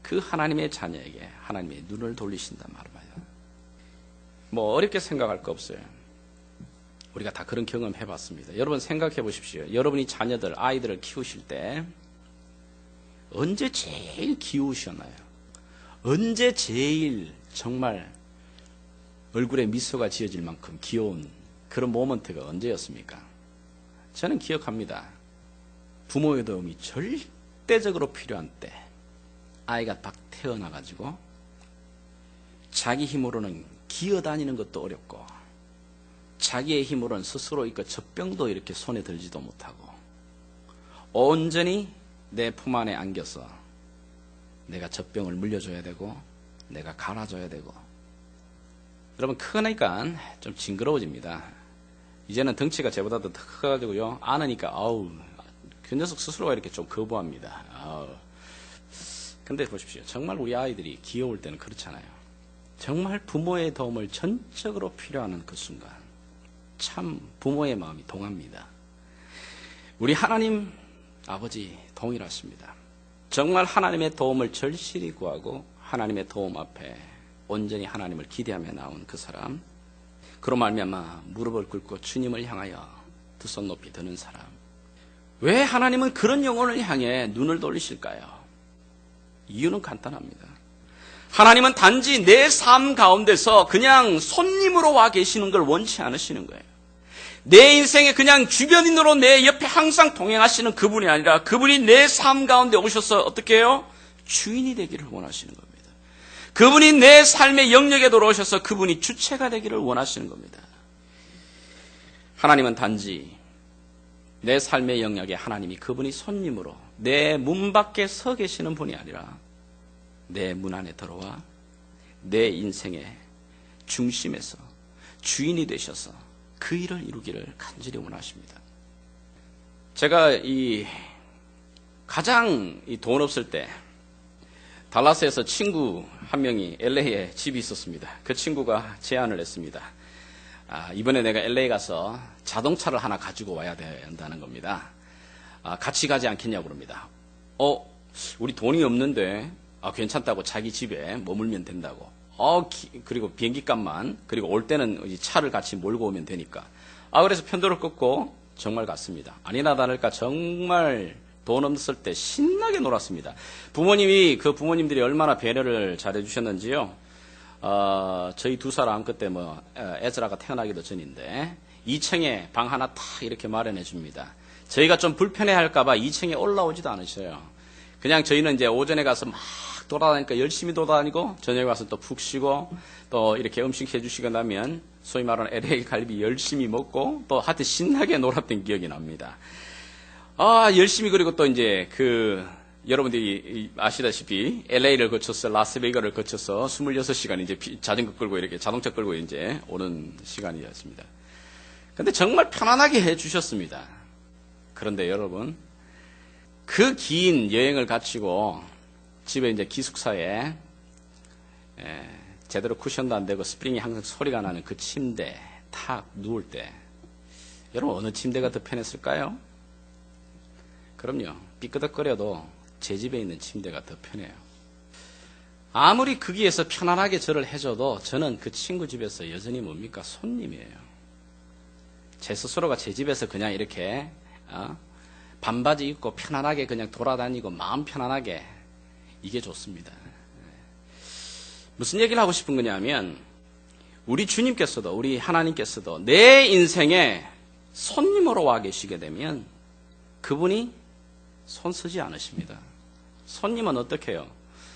그 하나님의 자녀에게 하나님의 눈을 돌리신단 말이에요. 뭐 어렵게 생각할 거 없어요. 우리가 다 그런 경험 해봤습니다. 여러분 생각해 보십시오. 여러분이 자녀들, 아이들을 키우실 때 언제 제일 귀여우셨나요? 언제 제일 정말 얼굴에 미소가 지어질 만큼 귀여운 그런 모먼트가 언제였습니까? 저는 기억합니다. 부모의 도움이 절대적으로 필요한 때 아이가 딱 태어나가지고 자기 힘으로는 기어다니는 것도 어렵고 자기의 힘으로는 스스로 이거 젖병도 이렇게 손에 들지도 못하고 온전히 내 품 안에 안겨서 내가 젖병을 물려줘야 되고 내가 갈아줘야 되고 여러분 크니까 좀 징그러워집니다. 이제는 덩치가 제보다 더 커가지고요 안으니까 아우 그 녀석 스스로가 이렇게 좀 거부합니다. 아우. 근데 보십시오. 정말 우리 아이들이 귀여울 때는 그렇잖아요. 정말 부모의 도움을 전적으로 필요하는 그 순간 참 부모의 마음이 동합니다. 우리 하나님 아버지 동일하십니다. 정말 하나님의 도움을 절실히 구하고 하나님의 도움 앞에 온전히 하나님을 기대하며 나온 그 사람, 그로 말미암아 무릎을 꿇고 주님을 향하여 두 손 높이 드는 사람. 왜 하나님은 그런 영혼을 향해 눈을 돌리실까요? 이유는 간단합니다. 하나님은 단지 내 삶 가운데서 그냥 손님으로 와 계시는 걸 원치 않으시는 거예요. 내 인생에 그냥 주변인으로 내 옆에 항상 동행하시는 그분이 아니라 그분이 내 삶 가운데 오셔서 어떻게 해요? 주인이 되기를 원하시는 겁니다. 그분이 내 삶의 영역에 들어오셔서 그분이 주체가 되기를 원하시는 겁니다. 하나님은 단지 내 삶의 영역에 하나님이 그분이 손님으로 내 문 밖에 서 계시는 분이 아니라 내 문 안에 들어와 내 인생의 중심에서 주인이 되셔서 그 일을 이루기를 간절히 원하십니다. 제가 가장 돈 없을 때 달라스에서 친구 한 명이 LA에 집이 있었습니다. 그 친구가 제안을 했습니다. 이번에 내가 LA 가서 자동차를 하나 가지고 와야 된다는 겁니다. 같이 가지 않겠냐고 그럽니다. 우리 돈이 없는데 괜찮다고 자기 집에 머물면 된다고. 그리고 비행기 값만 그리고 올 때는 차를 같이 몰고 오면 되니까. 그래서 편도를 끊고 정말 갔습니다. 아니나 다를까 정말 돈 없을 때 신나게 놀았습니다. 부모님들이 얼마나 배려를 잘해 주셨는지요. 저희 두 사람 그때 에즈라가 태어나기도 전인데 2층에 방 하나 탁 이렇게 마련해 줍니다. 저희가 좀 불편해 할까봐 2층에 올라오지도 않으셔요. 그냥 저희는 이제 오전에 가서 막 돌아다니까 열심히 돌아다니고 저녁에 와서 또 푹 쉬고 또 이렇게 음식 해주시고 나면 소위 말하는 LA 갈비 열심히 먹고 또 하여튼 신나게 놀았던 기억이 납니다. 열심히 그리고 또 이제 여러분들이 아시다시피 LA를 거쳐서 라스베이거를 거쳐서 26시간 이제 자전거 끌고 이렇게 자동차 끌고 이제 오는 시간이었습니다. 근데 정말 편안하게 해 주셨습니다. 그런데 여러분, 그 긴 여행을 마치고 집에 이제 기숙사에 제대로 쿠션도 안 되고 스프링이 항상 소리가 나는 그 침대 탁 누울 때 여러분 어느 침대가 더 편했을까요? 그럼요. 삐끄덕거려도 제 집에 있는 침대가 더 편해요. 아무리 거기에서 편안하게 저를 해줘도 저는 그 친구 집에서 여전히 뭡니까? 손님이에요. 제 스스로가 제 집에서 그냥 이렇게 반바지 입고 편안하게 그냥 돌아다니고 마음 편안하게 이게 좋습니다. 무슨 얘기를 하고 싶은 거냐면 우리 주님께서도 우리 하나님께서도 내 인생에 손님으로 와 계시게 되면 그분이 손 쓰지 않으십니다. 손님은 어떻게 해요?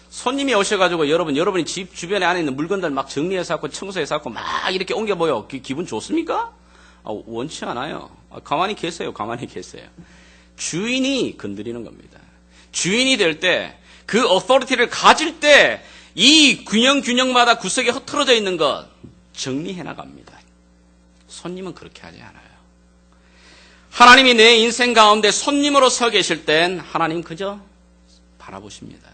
손님이 오셔가지고 여러분이 집 주변에 안에 있는 물건들 막 정리해서 갖고 청소해서 갖고 막 이렇게 옮겨보여. 기분 좋습니까? 원치 않아요. 가만히 계세요. 주인이 건드리는 겁니다. 주인이 될 때, 그 어토리티를 가질 때, 이 균형마다 구석에 흐트러져 있는 것 정리해 나갑니다. 손님은 그렇게 하지 않아요. 하나님이 내 인생 가운데 손님으로 서 계실 땐 하나님 그저 바라보십니다.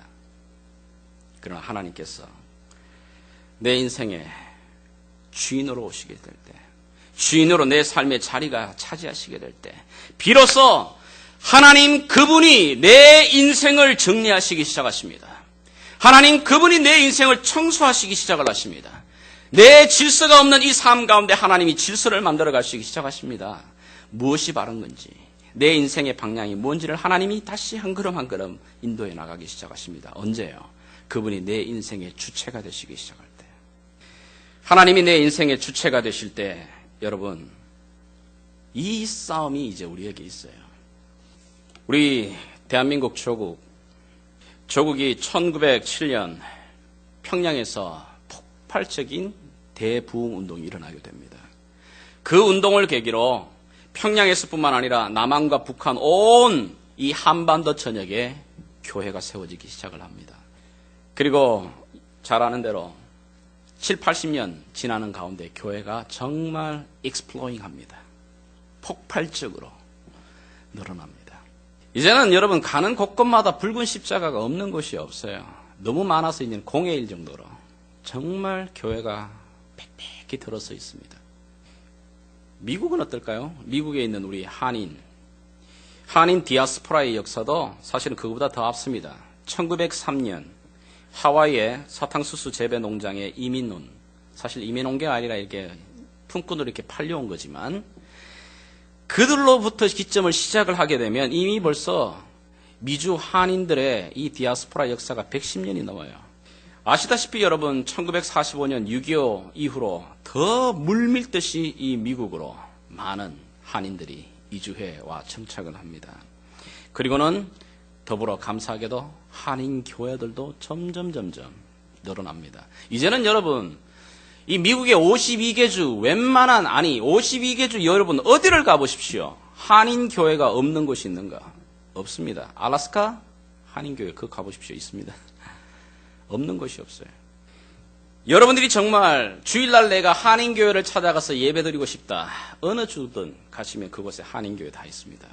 그러나 하나님께서 내 인생의 주인으로 오시게 될 때, 주인으로 내 삶의 자리가 차지하시게 될 때, 비로소 하나님 그분이 내 인생을 정리하시기 시작하십니다. 하나님 그분이 내 인생을 청소하시기 시작을 하십니다. 내 질서가 없는 이 삶 가운데 하나님이 질서를 만들어 가시기 시작하십니다. 무엇이 바른 건지, 내 인생의 방향이 뭔지를 하나님이 다시 한 걸음 한 걸음 인도해 나가기 시작하십니다. 언제요? 그분이 내 인생의 주체가 되시기 시작할 때. 하나님이 내 인생의 주체가 되실 때, 여러분, 이 싸움이 이제 우리에게 있어요. 우리 대한민국 조국이 1907년 평양에서 폭발적인 대부흥 운동이 일어나게 됩니다. 그 운동을 계기로 평양에서뿐만 아니라 남한과 북한 온 이 한반도 전역에 교회가 세워지기 시작을 합니다. 그리고 잘 아는 대로 7, 80년 지나는 가운데 교회가 정말 익스플로잉 합니다. 폭발적으로 늘어납니다. 이제는 여러분 가는 곳곳마다 붉은 십자가가 없는 곳이 없어요. 너무 많아서 이제는 공회일 정도로 정말 교회가 빽빽히 들어서 있습니다. 미국은 어떨까요? 미국에 있는 우리 한인 디아스포라의 역사도 사실은 그거보다 더 앞섭니다. 1903년 하와이의 사탕수수 재배 농장에 이민 온, 사실 이민 온 게 아니라 이렇게 품꾼으로 이렇게 팔려온 거지만, 그들로부터 기점을 시작을 하게 되면 이미 벌써 미주 한인들의 이 디아스포라 역사가 110년이 넘어요. 아시다시피 여러분 1945년 6.25 이후로 더 물밀듯이 이 미국으로 많은 한인들이 이주해와 정착을 합니다. 그리고는 더불어 감사하게도 한인 교회들도 점점 늘어납니다. 이제는 여러분 이 미국의 52개주 52개주 여러분 어디를 가보십시오. 한인 교회가 없는 곳이 있는가? 없습니다. 알래스카 한인 교회 그거 가보십시오. 있습니다. 없는 곳이 없어요. 여러분들이 정말 주일날 내가 한인교회를 찾아가서 예배드리고 싶다. 어느 주든 가시면 그곳에 한인교회 다 있습니다.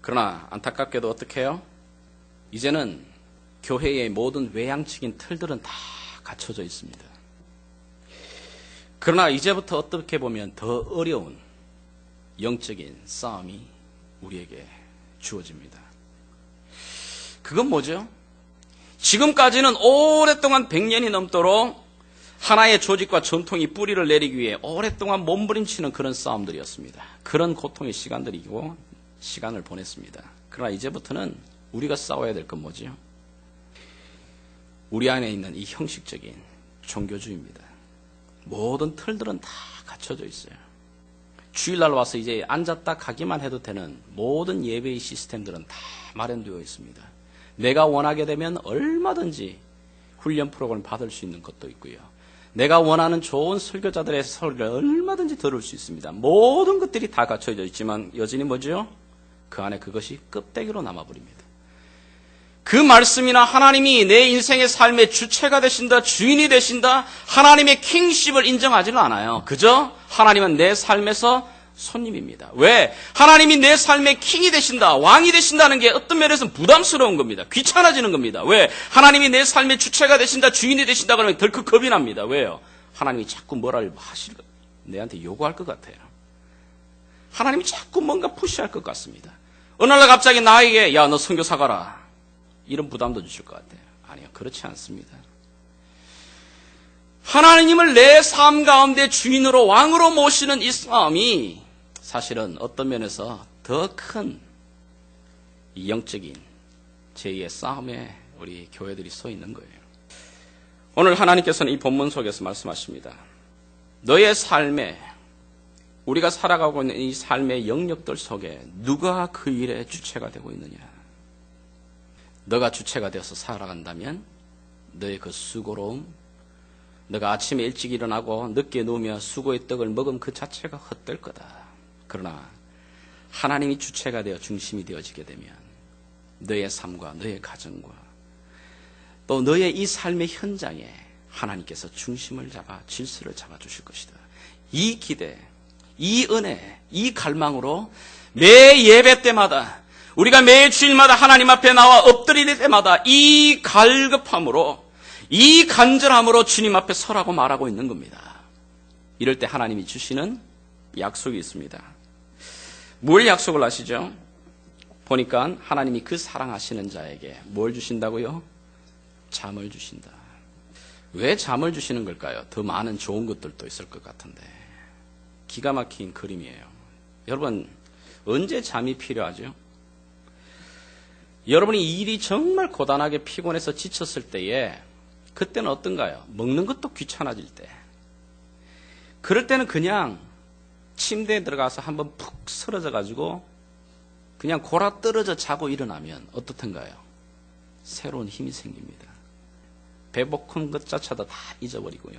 그러나 안타깝게도 어떻게 해요? 이제는 교회의 모든 외향적인 틀들은 다 갖춰져 있습니다. 그러나 이제부터 어떻게 보면 더 어려운 영적인 싸움이 우리에게 주어집니다. 그건 뭐죠? 지금까지는 오랫동안 100년이 넘도록 하나의 조직과 전통이 뿌리를 내리기 위해 오랫동안 몸부림치는 그런 싸움들이었습니다. 그런 고통의 시간들이고 시간을 보냈습니다. 그러나 이제부터는 우리가 싸워야 될 건 뭐지요? 우리 안에 있는 이 형식적인 종교주의입니다. 모든 틀들은 다 갖춰져 있어요. 주일날 와서 이제 앉았다 가기만 해도 되는 모든 예배의 시스템들은 다 마련되어 있습니다. 내가 원하게 되면 얼마든지 훈련 프로그램 받을 수 있는 것도 있고요. 내가 원하는 좋은 설교자들의 설교를 얼마든지 들을 수 있습니다. 모든 것들이 다 갖춰져 있지만 여전히 뭐죠? 그 안에 그것이 껍데기로 남아버립니다. 그 말씀이나 하나님이 내 인생의 삶의 주체가 되신다, 주인이 되신다, 하나님의 킹십을 인정하지는 않아요. 그저 하나님은 내 삶에서 손님입니다. 왜? 하나님이 내 삶의 킹이 되신다, 왕이 되신다는 게 어떤 면에서는 부담스러운 겁니다. 귀찮아지는 겁니다. 왜? 하나님이 내 삶의 주체가 되신다, 주인이 되신다 그러면 덜컥 겁이 납니다. 왜요? 하나님이 자꾸 뭐라를 내한테 요구할 것 같아요. 하나님이 자꾸 뭔가 푸시할 것 같습니다. 어느 날 갑자기 나에게 야, 너 선교사 가라. 이런 부담도 주실 것 같아요. 아니요, 그렇지 않습니다. 하나님을 내 삶 가운데 주인으로 왕으로 모시는 이 싸움이 사실은 어떤 면에서 더 큰 영적인 제2의 싸움에 우리 교회들이 서 있는 거예요. 오늘 하나님께서는 이 본문 속에서 말씀하십니다. 너의 삶에, 우리가 살아가고 있는 이 삶의 영역들 속에 누가 그 일의 주체가 되고 있느냐. 너가 주체가 되어서 살아간다면 너의 그 수고로움, 너가 아침에 일찍 일어나고 늦게 누우며 수고의 떡을 먹은 그 자체가 헛될 거다. 그러나 하나님이 주체가 되어 중심이 되어지게 되면 너의 삶과 너의 가정과 또 너의 이 삶의 현장에 하나님께서 중심을 잡아 질서를 잡아주실 것이다. 이 기대, 이 은혜, 이 갈망으로 매 예배 때마다 우리가 매 주일마다 하나님 앞에 나와 엎드릴 때마다 이 갈급함으로 이 간절함으로 주님 앞에 서라고 말하고 있는 겁니다. 이럴 때 하나님이 주시는 약속이 있습니다. 뭘 약속을 하시죠? 보니까 하나님이 그 사랑하시는 자에게 뭘 주신다고요? 잠을 주신다. 왜 잠을 주시는 걸까요? 더 많은 좋은 것들도 있을 것 같은데. 기가 막힌 그림이에요. 여러분, 언제 잠이 필요하죠? 여러분이 일이 정말 고단하게 피곤해서 지쳤을 때에 그때는 어떤가요? 먹는 것도 귀찮아질 때. 그럴 때는 그냥 침대에 들어가서 한번 푹 쓰러져 가지고 그냥 골아 떨어져 자고 일어나면 어떻던가요? 새로운 힘이 생깁니다. 배고픈 것 자체도 다 잊어버리고요.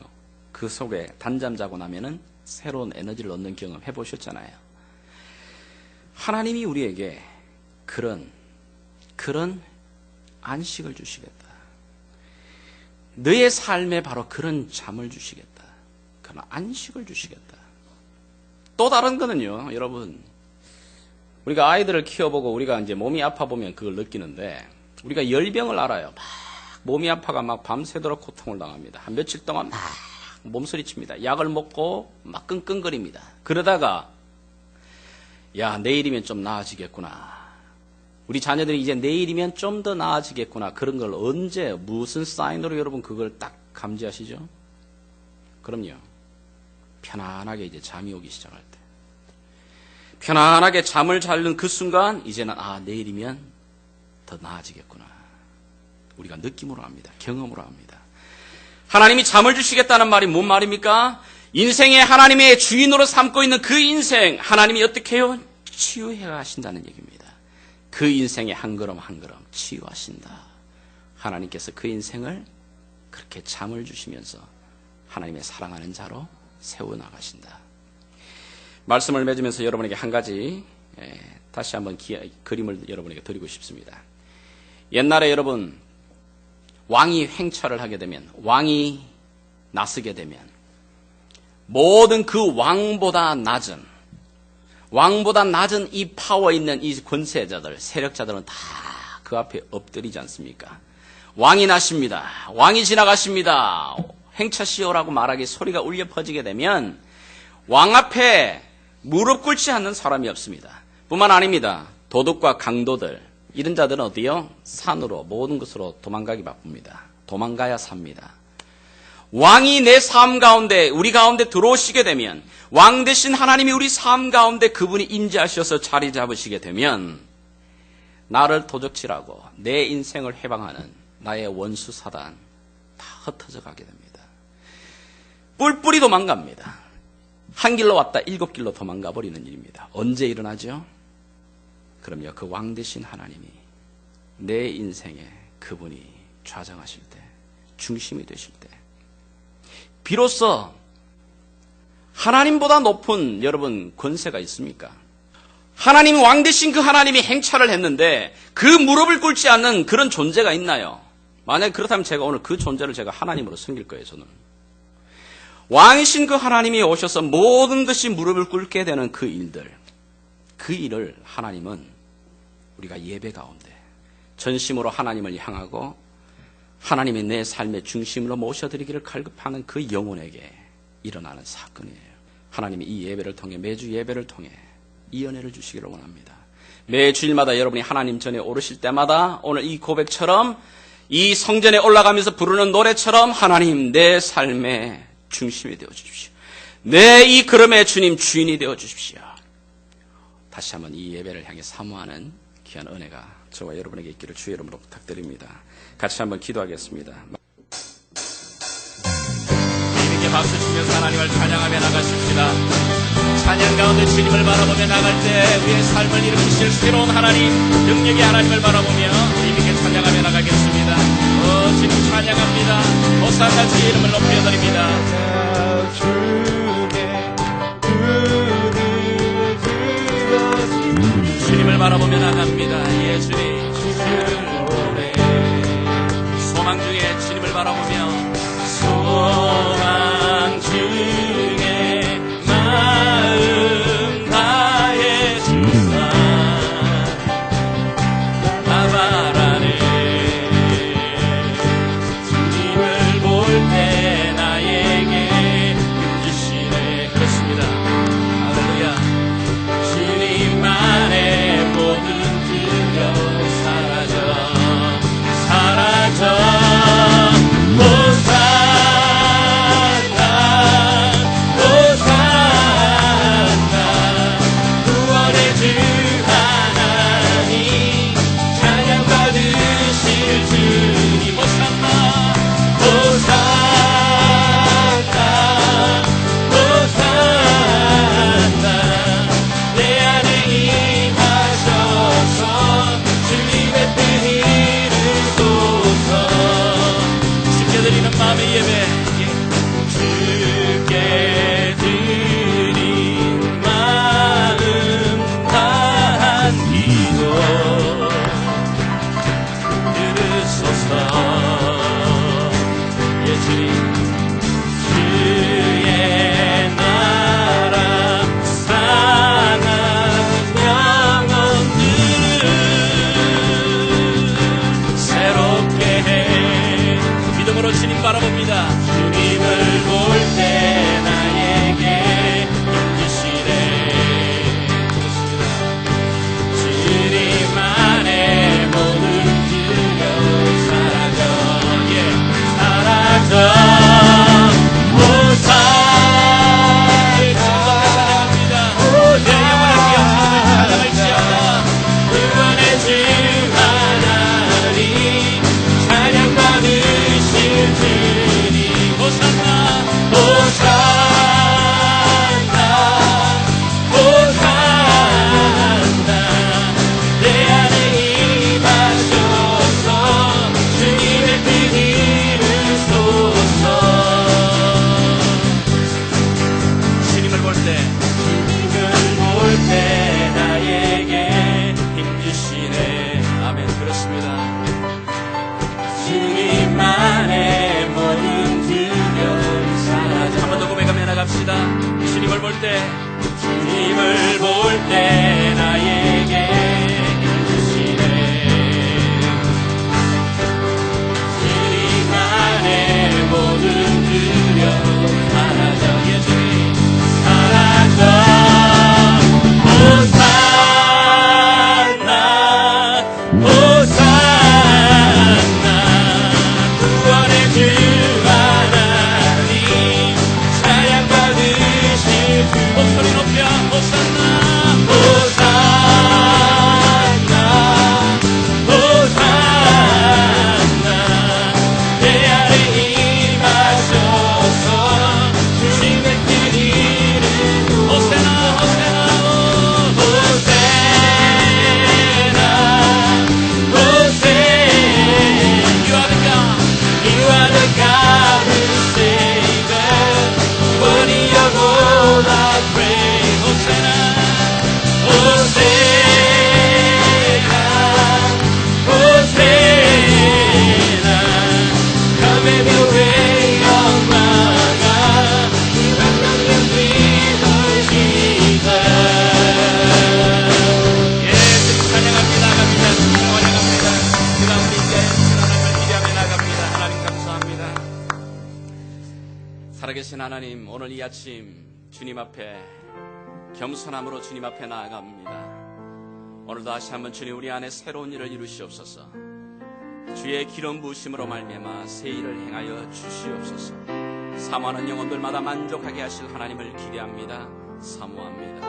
그 속에 단잠 자고 나면은 새로운 에너지를 얻는 경험 해보셨잖아요. 하나님이 우리에게 그런 안식을 주시겠다. 너의 삶에 바로 그런 잠을 주시겠다. 그런 안식을 주시겠다. 또 다른 거는요, 여러분. 우리가 아이들을 키워보고 우리가 이제 몸이 아파 보면 그걸 느끼는데, 우리가 열병을 알아요. 막 몸이 아파가 막 밤새도록 고통을 당합니다. 한 며칠 동안 막 몸서리칩니다. 약을 먹고 막 끙끙거립니다. 그러다가 야, 내일이면 좀 나아지겠구나. 우리 자녀들이 이제 내일이면 좀 더 나아지겠구나. 그런 걸 언제, 무슨 사인으로 여러분 그걸 딱 감지하시죠? 그럼요. 편안하게 이제 잠이 오기 시작할 때. 편안하게 잠을 자는 그 순간 이제는 내일이면 더 나아지겠구나. 우리가 느낌으로 합니다. 경험으로 합니다. 하나님이 잠을 주시겠다는 말이 뭔 말입니까? 인생의 하나님의 주인으로 삼고 있는 그 인생, 하나님이 어떻게 해요? 치유해 가신다는 얘기입니다. 그 인생의 한 걸음 한 걸음 치유하신다. 하나님께서 그 인생을 그렇게 잠을 주시면서 하나님의 사랑하는 자로 세워나가신다. 말씀을 맺으면서 여러분에게 한 가지 다시 한번 그림을 여러분에게 드리고 싶습니다. 옛날에 여러분 왕이 횡차를 하게 되면, 왕이 나서게 되면 모든 그 왕보다 낮은 이 파워 있는 이 권세자들, 세력자들은 다 그 앞에 엎드리지 않습니까? 왕이 나십니다. 왕이 지나가십니다. 행차시오라고 말하기 소리가 울려 퍼지게 되면 왕 앞에 무릎 꿇지 않는 사람이 없습니다. 뿐만 아닙니다. 도둑과 강도들, 이런 자들은 어디요? 산으로, 모든 것으로 도망가기 바쁩니다. 도망가야 삽니다. 왕이 내 삶 가운데, 우리 가운데 들어오시게 되면, 왕 대신 하나님이 우리 삶 가운데 그분이 임재하셔서 자리 잡으시게 되면 나를 도적질하고 내 인생을 해방하는 나의 원수 사단 다 흩어져 가게 됩니다. 뿔뿔이 도망갑니다. 한 길로 왔다 7길로 도망가 버리는 일입니다. 언제 일어나죠? 그럼요, 그 왕 대신 하나님이 내 인생에 그분이 좌정하실 때, 중심이 되실 때, 비로소 하나님보다 높은 여러분 권세가 있습니까? 하나님이 왕 대신 그 하나님이 행차를 했는데 그 무릎을 꿇지 않는 그런 존재가 있나요? 만약에 그렇다면 제가 오늘 그 존재를 제가 하나님으로 섬길 거예요. 저는 왕이신 그 하나님이 오셔서 모든 것이 무릎을 꿇게 되는 그 일들, 그 일을 하나님은 우리가 예배 가운데 전심으로 하나님을 향하고 하나님이 내 삶의 중심으로 모셔드리기를 갈급하는 그 영혼에게 일어나는 사건이에요. 하나님이 이 예배를 통해, 매주 예배를 통해 이 은혜를 주시기를 원합니다. 매 주일마다 여러분이 하나님 전에 오르실 때마다 오늘 이 고백처럼, 이 성전에 올라가면서 부르는 노래처럼 하나님 내 삶의 중심이 되어 주십시오. 내 이 걸음의 주님 주인이 되어 주십시오. 다시 한번 이 예배를 향해 사모하는 귀한 은혜가 저와 여러분에게 있기를 주의 이름으로 부탁드립니다. 같이 한번 기도하겠습니다. 주님께 박수 치면서 하나님을 찬양하며 나가십시다. 찬양 가운데 주님을 바라보며 나갈 때 우리의 삶을 일으키실 새로운 하나님, 능력의 하나님을 바라보며 주님께 찬양하며 나가겠습니다. 주님 찬양합니다. 호산나 주의 이름을 높여드립니다. 주님을 바라보며 나갑니다. 예, 주님 소망 중에 주님을 바라보며, 소망 중에 마음 다해 주마 나바라네 주님을 때 나에게 주시네. 주님 안에 모든 두려움 사라져. 예수님 사라져. 살아계신 하나님, 오늘 이 아침 주님 앞에 겸손함으로 주님 앞에 나아갑니다. 오늘도 다시 한번 주님 우리 안에 새로운 일을 이루시옵소서. 주의 기름 부으심으로 말미암아 새 일을 행하여 주시옵소서. 사모하는 영혼들마다 만족하게 하실 하나님을 기대합니다. 사모합니다.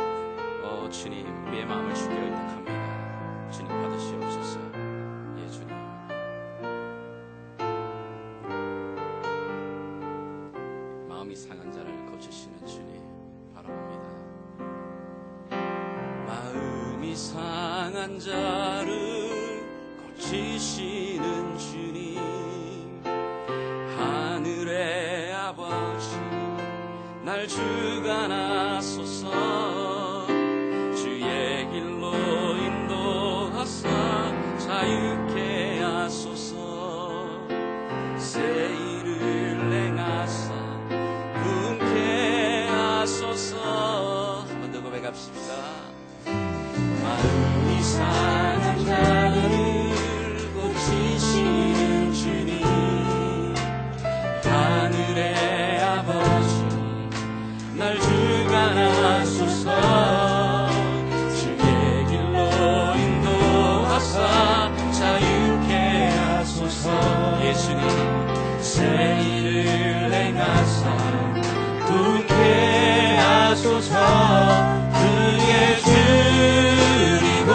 주님, 우리의 마음을 주께 의탁합니다. 주님 받으시옵소서. 예, 주님. 마음이 상한 자를 고치시는 주님 바라봅니다. 마음이 상한 자를 고치시는 주님, 하늘의 아버지 날 주관하소서. 주의 길로 인도하사 자유케 하소서. 새 일을 행하사 분케 하소서. 한 번 더 고백합시다. 마음이 상한 자를 고치시는 주님, 하늘의 아버지 날 주관하소서. 주의 길로 인도하사 자유케 하소서. 예수님, 새 일을 행하사 분케 하소서. 그의 줄이고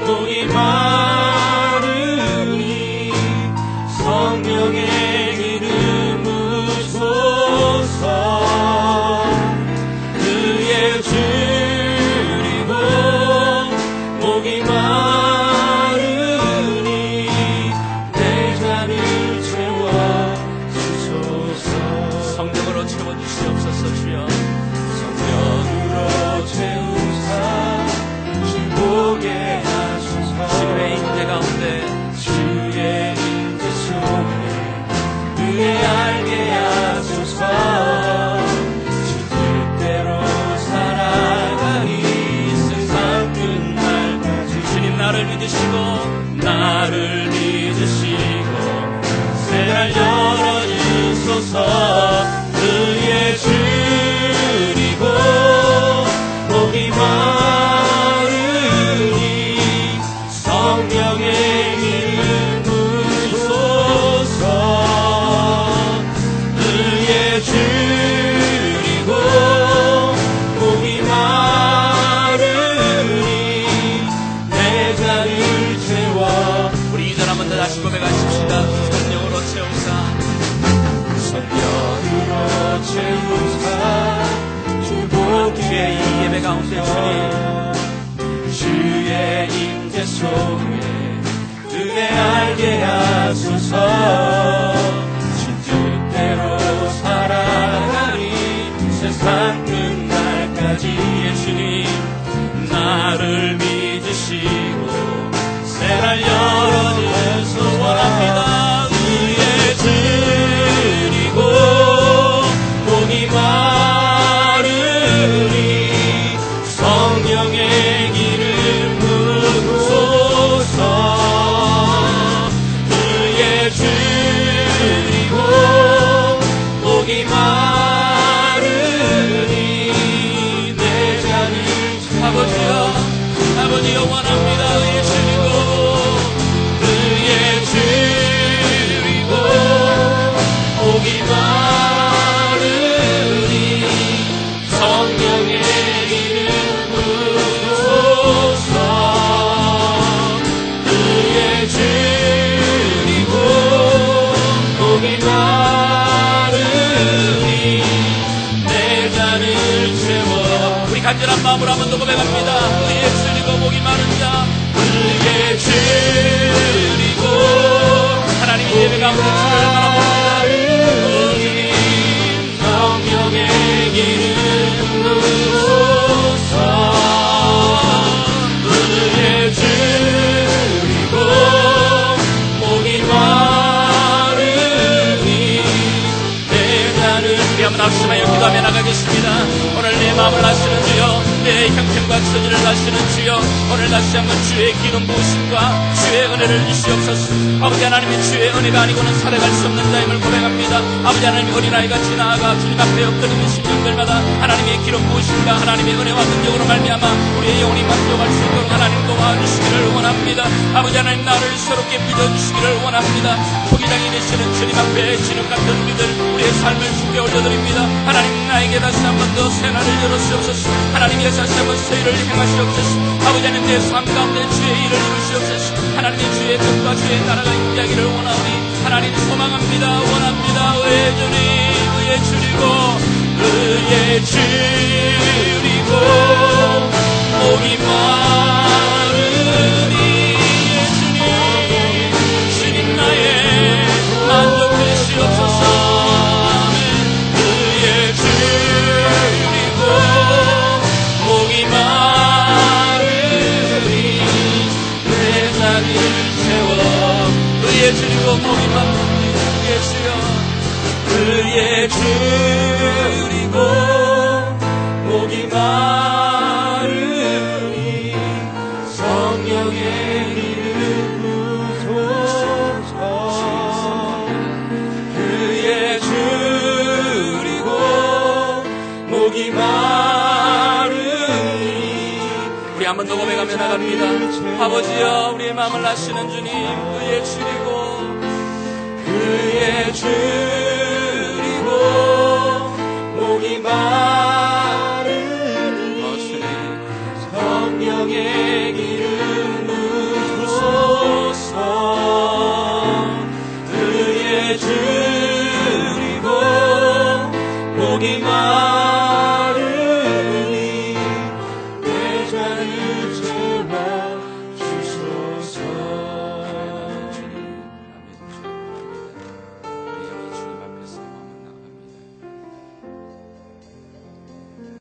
목이 마르니 성령의 기름 부으소서. 그의 줄이고 목이 마르니 내 잔을 채워주소서. 성령으로 채워주시옵소서. 주여, 성령으로 채우사 주보게 하소서. 주의 임재 가운데, 주의 임재 속에 그의 알게 하소서. 주 뜻대로 살아가니 세상 끝날까지. 주님, 나를 믿으시고 새날 열어주소서. 그의 줄이고 목이 마르니 성령의 기름 부으소서. 그의 줄이고 목이 마르니 내 잔을 채워. 우리 이절 한번 더 다시 고백하십시다. 성령으로 채우사, 성령으로 채우사 주의 이 예배 가운데 주님, 주의 임재 속에 은혜 알게 하소서. 주 뜻대로 살아가니 세상 끝날까지. 예수님, 나를 믿으시고 새날 열어주소서. 원합니다. 의의 줄이고 목이 마르니 성령의 기름 부으소서. 그의 줄이고 목이 마르니 내 잔을 채워. 우리 간절한 마음으로 한번 더 고백합니다. 그의 줄이고 목이 마른 자, 그의 줄이고. 하나님 예배 가운데 주를 바라봅니다. 성령의 기름 부으소서. 그의 줄이고 목이 마르니 내 잔을. 우리 한번 합심하여 기도하며 나가겠습니다. 오늘 내 마음을 아시는 주여, 내 형편과 처지를 아시는 주여, 오늘 다시 한번 주의 기름 부으심과 주의 은혜를 주시옵소서. 아버지 하나님이 주의 은혜가 아니고는 살아갈 수 없는 자임을 고백합니다. 아버지 하나님이 어린아이같이 나아가 주님 앞에 엎드리는 심령들마다 하나님의 기름 부으심과 하나님의 은혜와 능력으로 말미암아 우리의 영혼이 만족할 수 있도록 하나님 도와주시기를 원합니다. 아버지 하나님 나를 새롭게 빚어주시기를 원합니다. 포기장이 되시는 주님 앞에 진흙 같은 우리들, 우리의 삶을 주께 올려드립니다. 하나님 나에게 다시 한번 더 새날을 열어주옵소서. 하나님의 다시 한번 새 일을 행하시옵소서. 아버지 하나님 내 삶 가운데 주의 일을 이루시옵소서. 하나님의 주의 뜻과 주의 나라가 임하기를 원하오니 하나님 소망합니다. 원합니다. 의의 주님, 의의 줄이고 의의 줄이고 목이 마르니 주님, 주님 나의 만족되시옵소서. 의의 줄이고 목이 마르니 내 잔을 채워. 의의 줄이고 목이 마르니 예수여. 의의 줄이고 목이 마르니 성령의 기름 부으소서. 의의 줄이고 목이 마르니. 우리 한 번 더 고백하며 나갑니다. 아버지여, 우리의 마음을 아시는 주님, 의의 줄이고 의의 줄이고 목이 마르니 성령의 기름 부으소서. 의의 줄